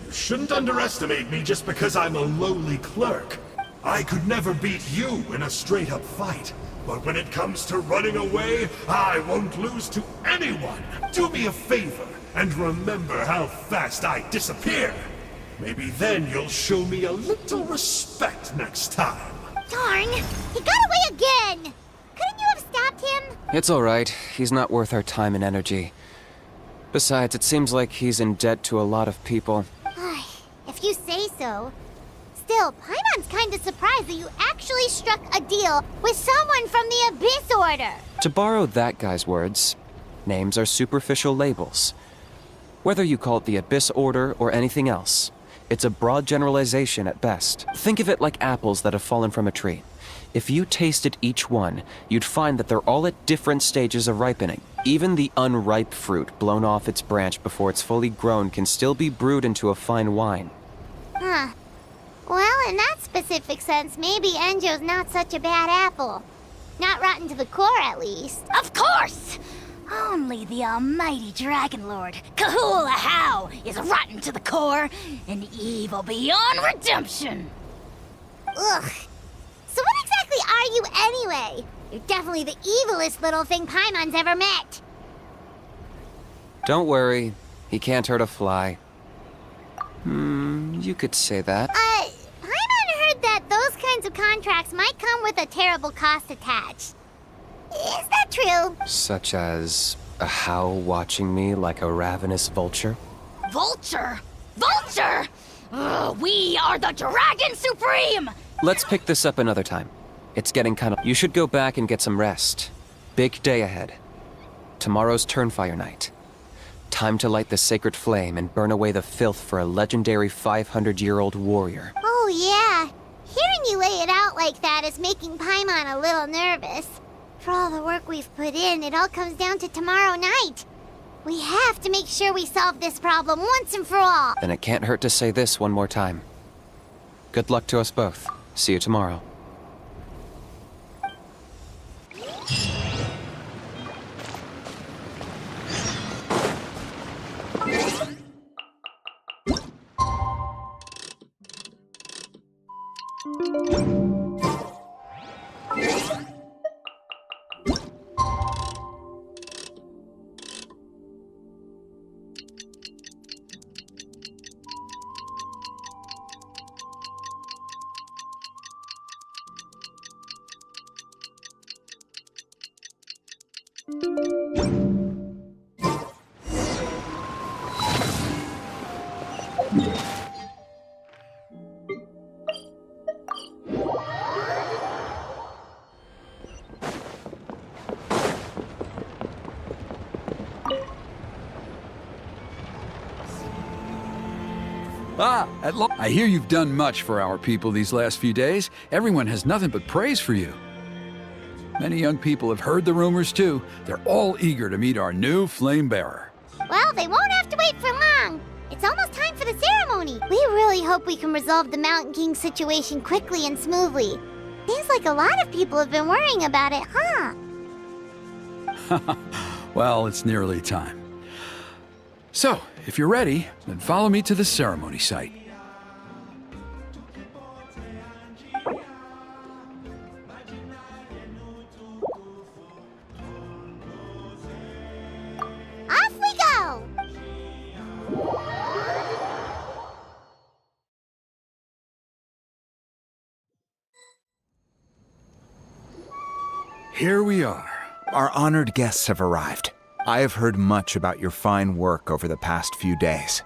you shouldn't underestimate me just because I'm a lowly clerk. I could never beat you in a straight-up fight. But when it comes to running away, I won't lose to anyone. Do me a favor, and remember how fast I disappear. Maybe then you'll show me a little respect next time. Darn! He got away again! Couldn't you have stopped him? It's all right. He's not worth our time and energy. Besides, it seems like he's in debt to a lot of people. If you say so. Still, Paimon's kinda surprised that you actually struck a deal with someone from the Abyss Order. To borrow that guy's words, names are superficial labels. Whether you call it the Abyss Order or anything else, it's a broad generalization at best. Think of it like apples that have fallen from a tree. If you tasted each one, you'd find that they're all at different stages of ripening. Even the unripe fruit blown off its branch before it's fully grown can still be brewed into a fine wine. Huh. Well, in that specific sense, maybe Enjo's not such a bad apple. Not rotten to the core, at least. Of course! Only the almighty Dragon Lord, Kahula How, is rotten to the core and evil beyond redemption. Ugh. So what exactly are you anyway? You're definitely the evilest little thing Paimon's ever met. Don't worry, he can't hurt a fly. You could say that. Paimon heard that those kinds of contracts might come with a terrible cost attached. Is that true? Such as a how watching me like a ravenous vulture? Vulture? Vulture! We are the Dragon Supreme! Let's pick this up another time. It's getting kind of... You should go back and get some rest. Big day ahead. Tomorrow's Turnfire night. Time to light the sacred flame and burn away the filth for a legendary 500-year-old warrior. Oh, yeah. Hearing you lay it out like that is making Paimon a little nervous. For all the work we've put in, it all comes down to tomorrow night. We have to make sure we solve this problem once and for all. Then it can't hurt to say this one more time. Good luck to us both. See you tomorrow. I hear you've done much for our people these last few days. Everyone has nothing but praise for you. Many young people have heard the rumors too. They're all eager to meet our new flame bearer. Well, they won't have to wait for long. It's almost time for the ceremony. We really hope we can resolve the Mountain King situation quickly and smoothly. Seems like a lot of people have been worrying about it, huh? Well, it's nearly time. So, if you're ready, then follow me to the ceremony site. Off we go! Here we are. Our honored guests have arrived. I have heard much about your fine work over the past few days.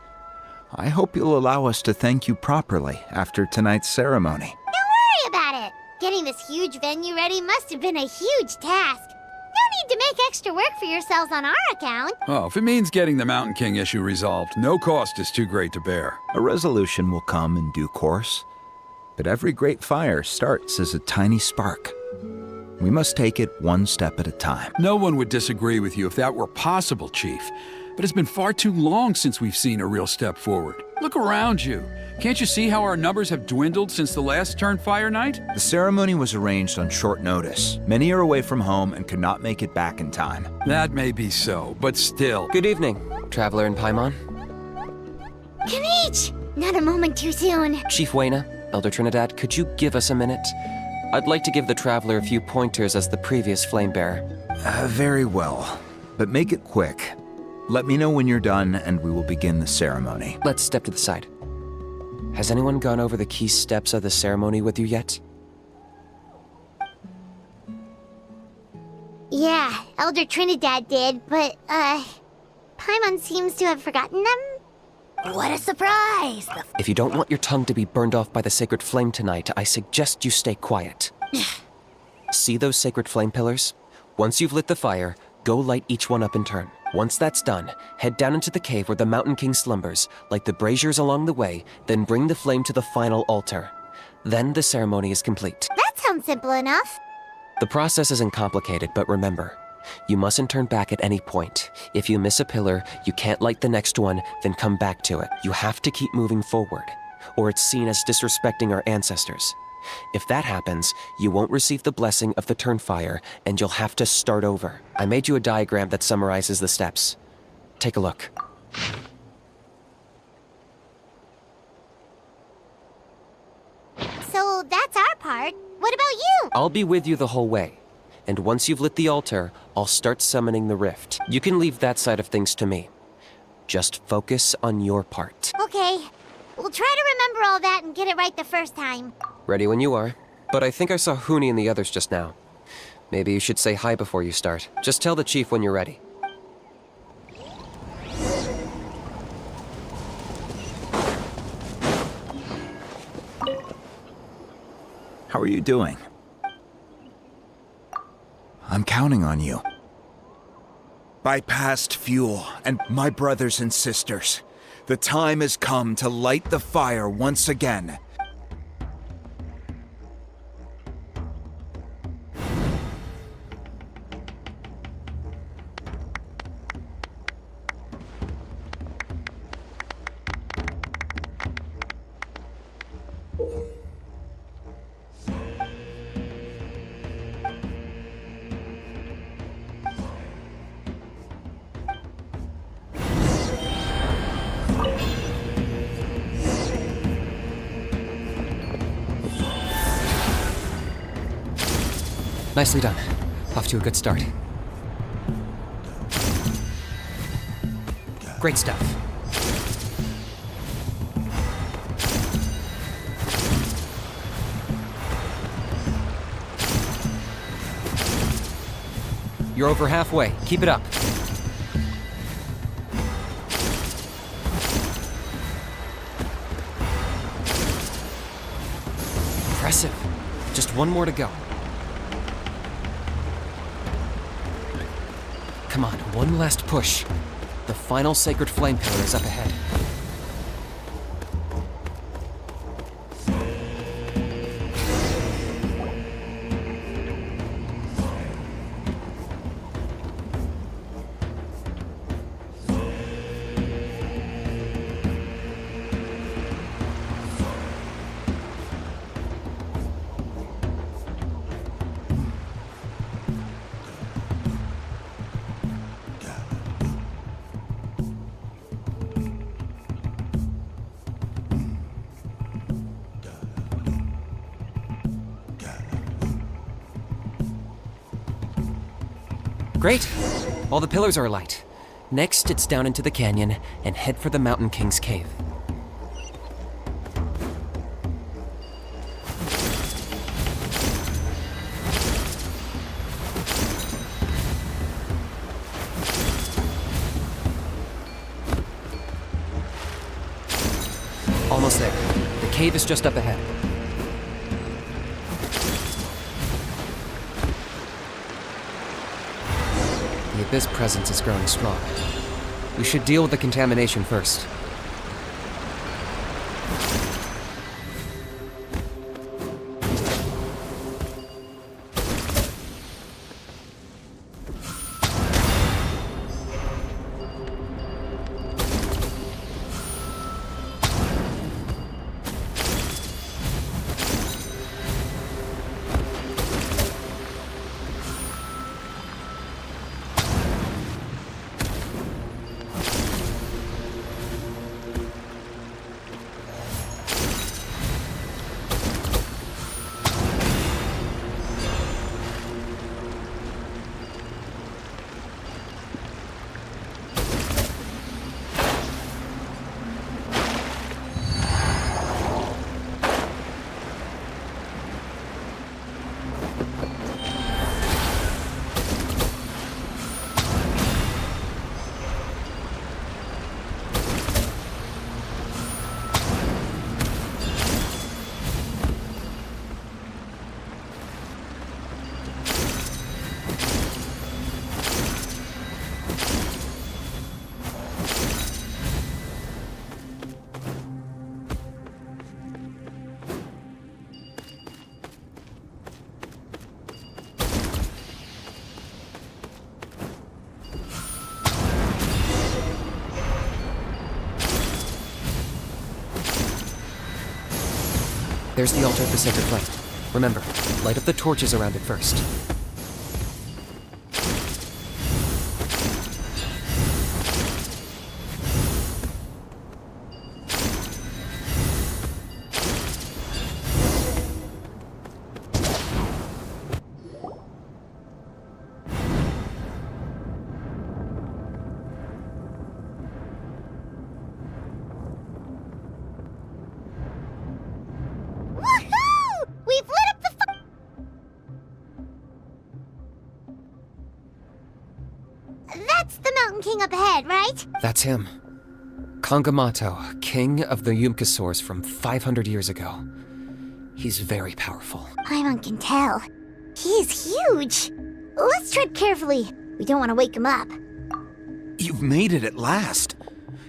I hope you'll allow us to thank you properly after tonight's ceremony. Don't worry about it. Getting this huge venue ready must have been a huge task. No need to make extra work for yourselves on our account. Oh, if it means getting the Mountain King issue resolved, no cost is too great to bear. A resolution will come in due course, but every great fire starts as a tiny spark. We must take it one step at a time. No one would disagree with you if that were possible, Chief. But it's been far too long since we've seen a real step forward. Look around you. Can't you see how our numbers have dwindled since the last Turnfire night? The ceremony was arranged on short notice. Many are away from home and could not make it back in time. That may be so, but still. Good evening, Traveler in Paimon. Kinich! Not a moment too soon. Chief Wayna, Elder Trinidad, could you give us a minute? I'd like to give the Traveler a few pointers as the previous flame bearer. Very well, but make it quick. Let me know when you're done and we will begin the ceremony. Let's step to the side. Has anyone gone over the key steps of the ceremony with you yet? Yeah, Elder Trinidad did, but, Paimon seems to have forgotten them? What a surprise! If you don't want your tongue to be burned off by the sacred flame tonight, I suggest you stay quiet. See those sacred flame pillars? Once you've lit the fire, go light each one up in turn. Once that's done, head down into the cave where the Mountain King slumbers, light the braziers along the way, then bring the flame to the final altar. Then the ceremony is complete. That sounds simple enough. The process isn't complicated, but remember, you mustn't turn back at any point. If you miss a pillar, you can't light the next one, then come back to it. You have to keep moving forward, or it's seen as disrespecting our ancestors. If that happens, you won't receive the blessing of the Turnfire, and you'll have to start over. I made you a diagram that summarizes the steps. Take a look. So that's our part. What about you? I'll be with you the whole way. And once you've lit the altar, I'll start summoning the rift. You can leave that side of things to me. Just focus on your part. Okay. We'll try to remember all that and get it right the first time. Ready when you are. But I think I saw Huni and the others just now. Maybe you should say hi before you start. Just tell the chief when you're ready. How are you doing? I'm counting on you. By past fuel and my brothers and sisters, the time has come to light the fire once again. Nicely done. Off to a good start. Great stuff. You're over halfway. Keep it up. Impressive. Just one more to go. Come on, one last push. The final sacred flame pillar is up ahead. Great. All the pillars are alight. Next, it's down into the canyon and head for the Mountain King's cave. Almost there. The cave is just up ahead. The Abyss presence is growing strong. We should deal with the contamination first. There's the altar of the sacred flame. Remember, light up the torches around it first. That's the Mountain King up ahead, right? That's him. Kangamato, king of the Yumkasaurs from 500 years ago. He's very powerful. Paimon can tell. He's huge. Let's tread carefully. We don't want to wake him up. You've made it at last.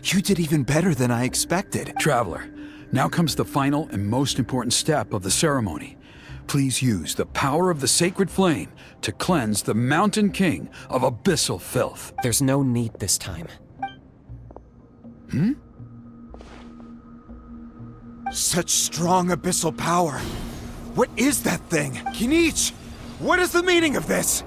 You did even better than I expected. Traveler, now comes the final and most important step of the ceremony. Please use the power of the sacred flame to cleanse the Mountain King of abyssal filth. There's no need this time. Such strong abyssal power. What is that thing? Kinich! What is the meaning of this?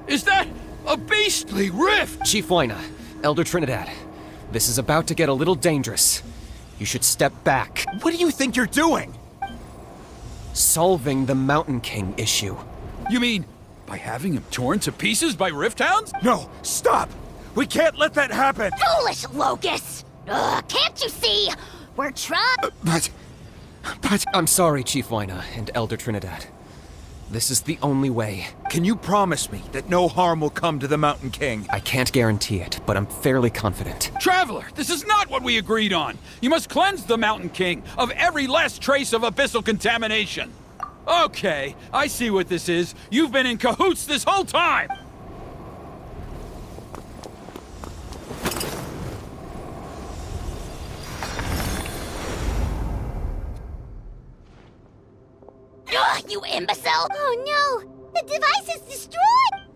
Is that a beastly rift? Chief Huayna, Elder Trinidad, this is about to get a little dangerous. You should step back. What do you think you're doing? Solving the Mountain King issue. You mean by having him torn to pieces by rift hounds? No, stop! We can't let that happen! Foolish Locust! Can't you see? We're trying. But... I'm sorry, Chief Huayna and Elder Trinidad. This is the only way. Can you promise me that no harm will come to the Mountain King? I can't guarantee it, but I'm fairly confident. Traveler, this is not what we agreed on. You must cleanse the Mountain King of every last trace of abyssal contamination. Okay, I see what this is. You've been in cahoots this whole time! You imbecile! Oh no! The device is destroyed!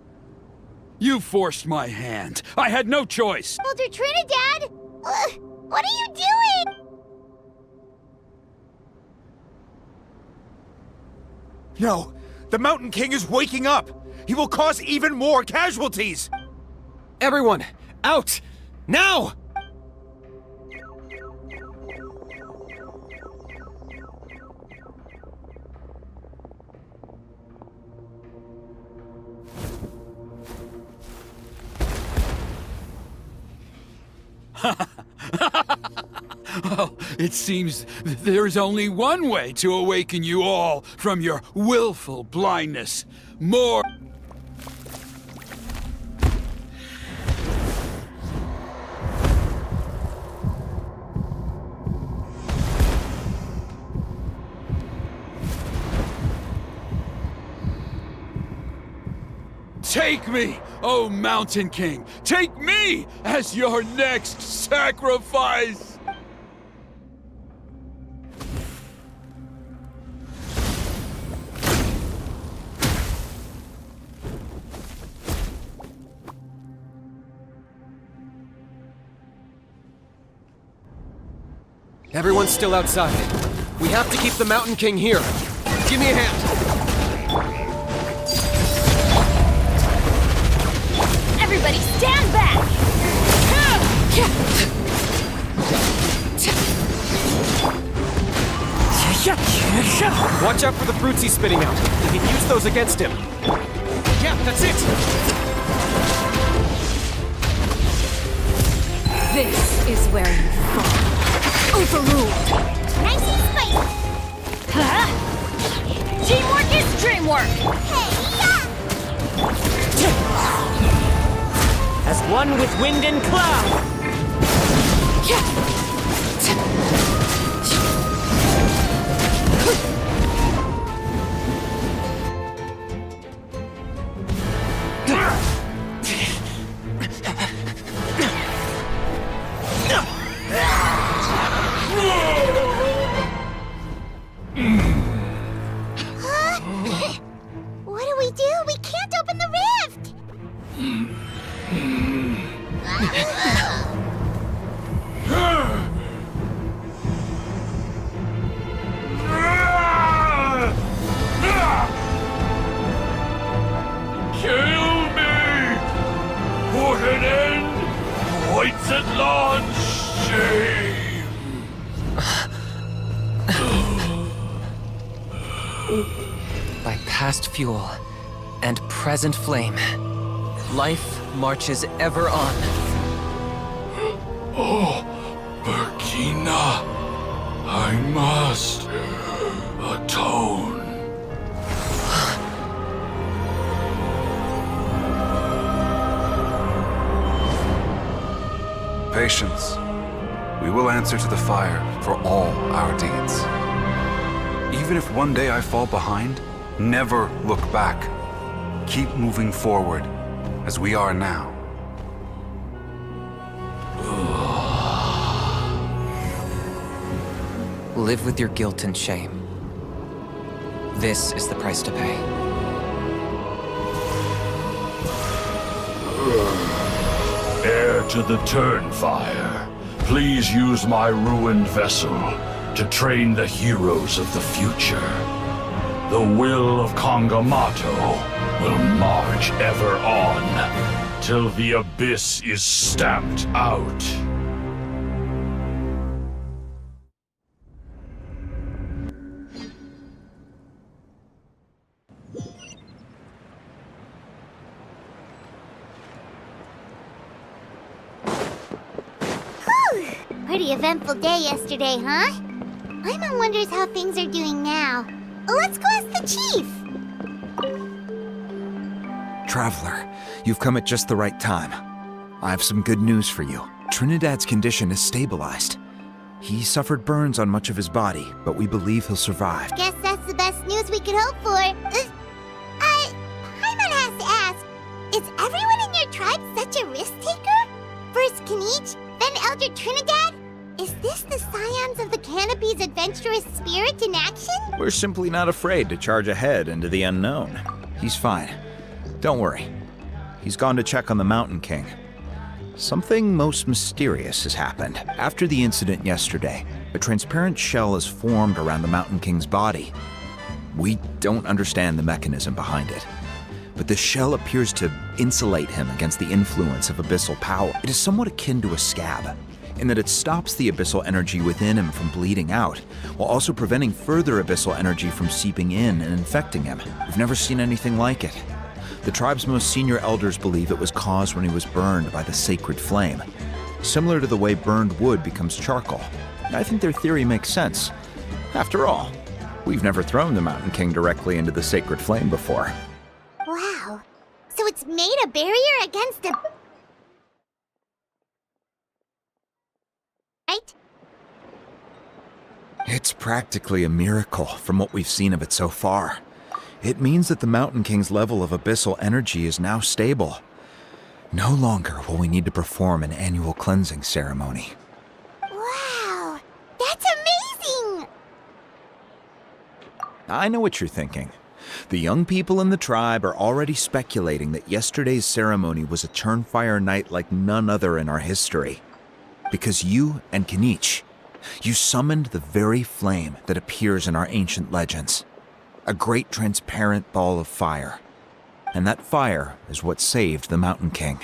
You forced my hand. I had no choice. Elder Trinidad! What are you doing? No! The Mountain King is waking up! He will cause even more casualties! Everyone, out! Now! It seems there's only one way to awaken you all from your willful blindness. More... Take me, O Mountain King! Take me as your next sacrifice! Everyone's still outside. We have to keep the Mountain King here. Give me a hand. Everybody stand back! Watch out for the fruits he's spitting out. We can use those against him. Yeah, that's it! This is where you fall. Overruled. Nice and spicy. Huh? Teamwork is dreamwork! As one with wind and cloud. What do we do? We can't open the rift! Kill me! Put an end! Whites at launch! Shame! By past fuel and present flame, life marches ever on. Oh, Burkina, I must atone. Patience. We will answer to the fire for all our deeds. Even if one day I fall behind, never look back. Keep moving forward, as we are now. Live with your guilt and shame. This is the price to pay. Heir to the Turnfire, please use my ruined vessel to train the heroes of the future. The will of Kangamato will march ever on, till the abyss is stamped out. Pretty eventful day yesterday, huh? Paimon wonders how things are doing now. Let's go ask the chief! Traveler, you've come at just the right time. I have some good news for you. Trinidad's condition is stabilized. He suffered burns on much of his body, but we believe he'll survive. Guess that's the best news we could hope for. Paimon has to ask, is everyone in your tribe such a risk-taker? First Kinich, then Elder Trinidad? Is this the scions of the Canopy's adventurous spirit in action? We're simply not afraid to charge ahead into the unknown. He's fine. Don't worry. He's gone to check on the Mountain King. Something most mysterious has happened. After the incident yesterday, a transparent shell has formed around the Mountain King's body. We don't understand the mechanism behind it, but the shell appears to insulate him against the influence of abyssal power. It is somewhat akin to a scab, in that it stops the abyssal energy within him from bleeding out, while also preventing further abyssal energy from seeping in and infecting him. We've never seen anything like it. The tribe's most senior elders believe it was caused when he was burned by the sacred flame, similar to the way burned wood becomes charcoal. I think their theory makes sense. After all, we've never thrown the Mountain King directly into the sacred flame before. Wow. So it's made a barrier against the... Right? It's practically a miracle from what we've seen of it so far. It means that the Mountain King's level of abyssal energy is now stable. No longer will we need to perform an annual cleansing ceremony. Wow. That's amazing! I know what you're thinking. The young people in the tribe are already speculating that yesterday's ceremony was a Turnfire night like none other in our history. Because you and Kinich, you summoned the very flame that appears in our ancient legends. A great transparent ball of fire. And that fire is what saved the Mountain King.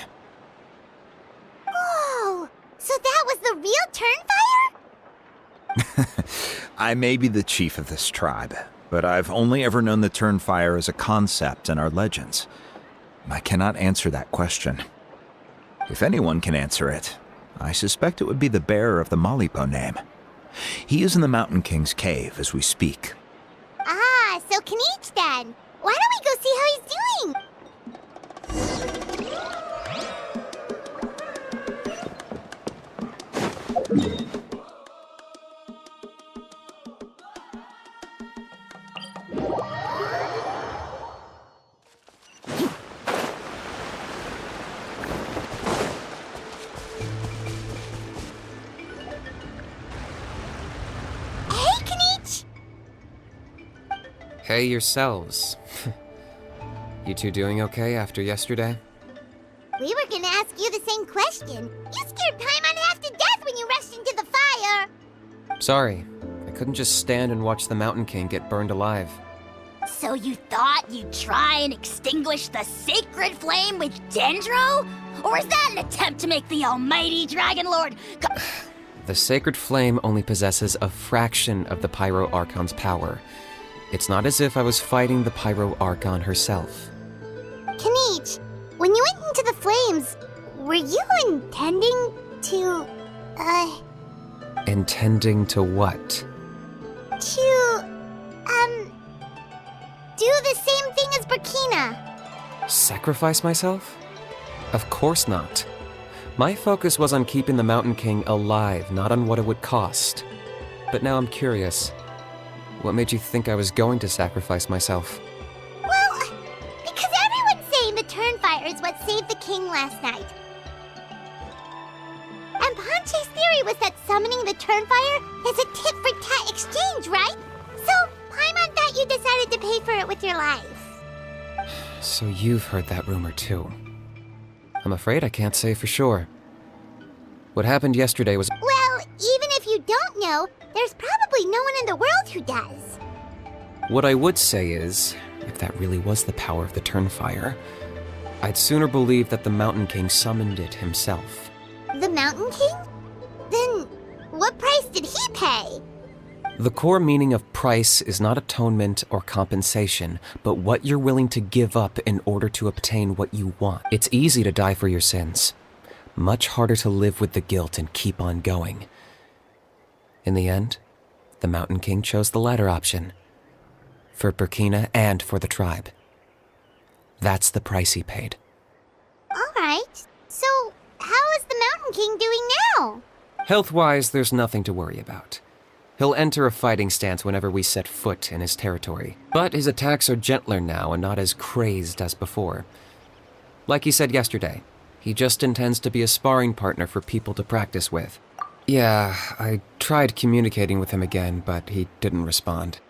Whoa! So that was the real Turnfire? I may be the chief of this tribe, but I've only ever known the Turnfire as a concept in our legends. I cannot answer that question. If anyone can answer it, I suspect it would be the bearer of the Malipo name. He is in the Mountain King's cave as we speak. Ah, so Kinich then. Why don't we go see how he's doing? Hey, Kinich! Hey yourselves. You two doing okay after yesterday? We were gonna ask you the same question. You scared Paimon half to death when you rushed into the fire. Sorry, I couldn't just stand and watch the Mountain King get burned alive. So you thought you'd try and extinguish the sacred flame with Dendro? Or is that an attempt to make the almighty Dragon Lord... The sacred flame only possesses a fraction of the Pyro Archon's power. It's not as if I was fighting the Pyro Archon herself. Kinich, when you went into the flames, were you intending to, Intending to what? do the same thing as Burkina? Sacrifice myself? Of course not. My focus was on keeping the Mountain King alive, not on what it would cost. But now I'm curious. What made you think I was going to sacrifice myself? Well, because everyone's saying the Turnfire is what saved the king last night. And Ponche's theory was that summoning the Turnfire is a tit-for-tat exchange, right? So, Paimon thought you decided to pay for it with your life. So you've heard that rumor too. I'm afraid I can't say for sure. What happened yesterday was... Well, even if you don't know, there's probably no one in the world who does. What I would say is, if that really was the power of the Turnfire, I'd sooner believe that the Mountain King summoned it himself. The Mountain King? Then, what price did he pay? The core meaning of price is not atonement or compensation, but what you're willing to give up in order to obtain what you want. It's easy to die for your sins. Much harder to live with the guilt and keep on going. In the end, the Mountain King chose the latter option. For Burkina and for the tribe. That's the price he paid. Alright, so how is the Mountain King doing now? Health-wise, there's nothing to worry about. He'll enter a fighting stance whenever we set foot in his territory. But his attacks are gentler now and not as crazed as before. Like he said yesterday, he just intends to be a sparring partner for people to practice with. Yeah, I tried communicating with him again, but he didn't respond.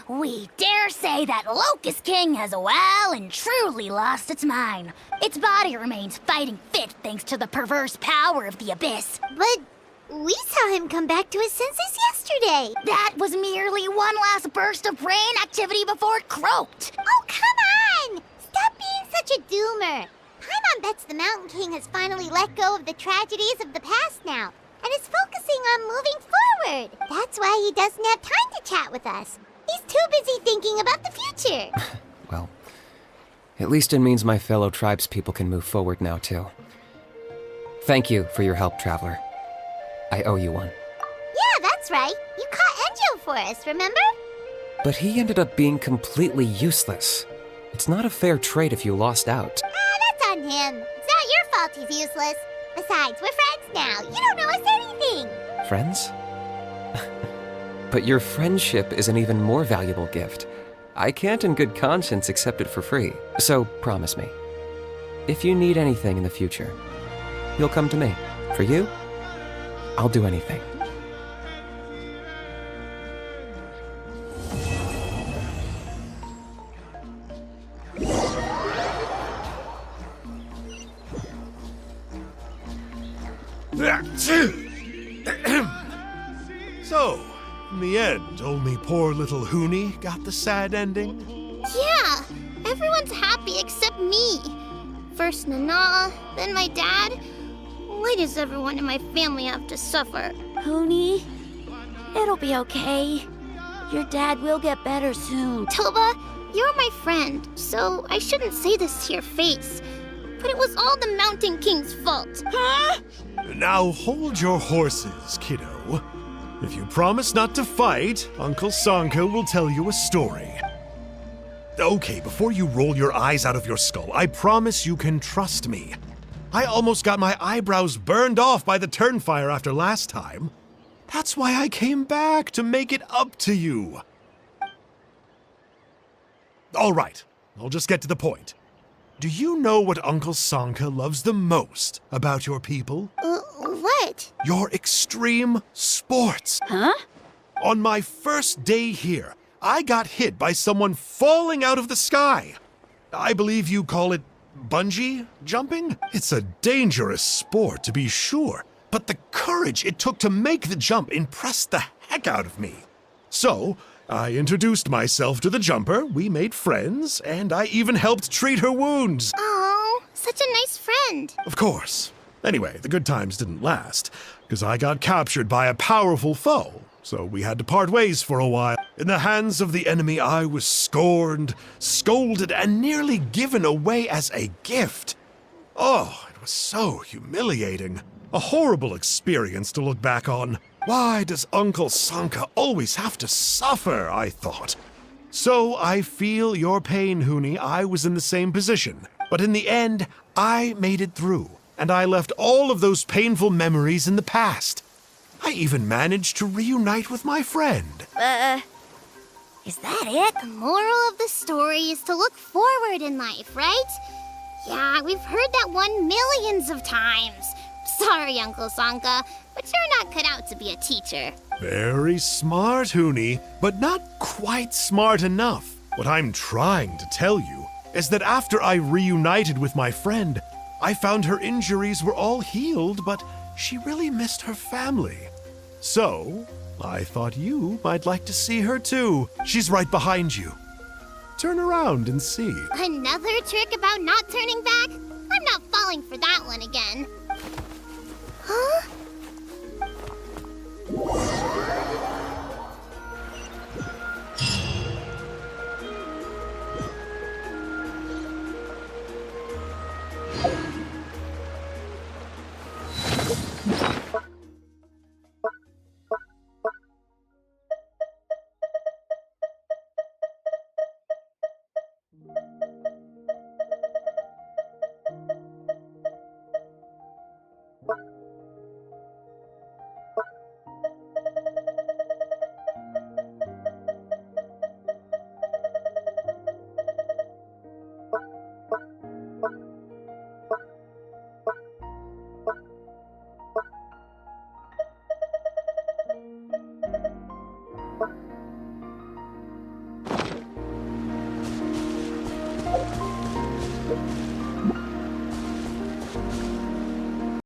We dare say that Locust King has well and truly lost its mind. Its body remains fighting fit thanks to the perverse power of the Abyss. But we saw him come back to his senses yesterday. That was merely one last burst of brain activity before it croaked. Oh, come on! Stop being such a doomer. Paimon bets the Mountain King has finally let go of the tragedies of the past now, and is focusing on moving forward. That's why he doesn't have time to chat with us. He's too busy thinking about the future. Well, at least it means my fellow tribespeople can move forward now, too. Thank you for your help, Traveler. I owe you one. That's right. You caught Enjo for us, remember? But he ended up being completely useless. It's not a fair trade if you lost out. That's on him. It's not your fault he's useless. Besides, we're friends now. You don't know us anything. Friends? But your friendship is an even more valuable gift. I can't in good conscience accept it for free. So promise me, if you need anything in the future, you'll come to me. For you, I'll do anything. So, in the end, only poor little Huni got the sad ending? Yeah, everyone's happy except me. First Nana, then my dad. Why does everyone in my family have to suffer? Huni, it'll be okay. Your dad will get better soon. Toba, you're my friend, so I shouldn't say this to your face. But it was all the Mountain King's fault. Huh? Now hold your horses, kiddo. If you promise not to fight, Uncle Sanka will tell you a story. Okay, before you roll your eyes out of your skull, I promise you can trust me. I almost got my eyebrows burned off by the turnfire after last time. That's why I came back, to make it up to you. All right, I'll just get to the point. Do you know what Uncle Sanka loves the most about your people? What? Your extreme sports. Huh? On my first day here, I got hit by someone falling out of the sky. I believe you call it bungee jumping? It's a dangerous sport, to be sure, but the courage it took to make the jump impressed the heck out of me. So, I introduced myself to the jumper, we made friends, and I even helped treat her wounds. Oh, such a nice friend. Of course. Anyway, the good times didn't last, because I got captured by a powerful foe, so we had to part ways for a while. In the hands of the enemy, I was scorned, scolded, and nearly given away as a gift. Oh, it was so humiliating. A horrible experience to look back on. Why does Uncle Sanka always have to suffer, I thought. So I feel your pain, Huni. I was in the same position. But in the end, I made it through, and I left all of those painful memories in the past. I even managed to reunite with my friend. Is that it? The moral of the story is to look forward in life, right? Yeah, we've heard that one millions of times. Sorry, Uncle Sanka, but you're not cut out to be a teacher. Very smart, Huni, but not quite smart enough. What I'm trying to tell you is that after I reunited with my friend, I found her injuries were all healed, but she really missed her family. So, I thought you might like to see her too. She's right behind you. Turn around and see. Another trick about not turning back? I'm not falling for that one again. Huh?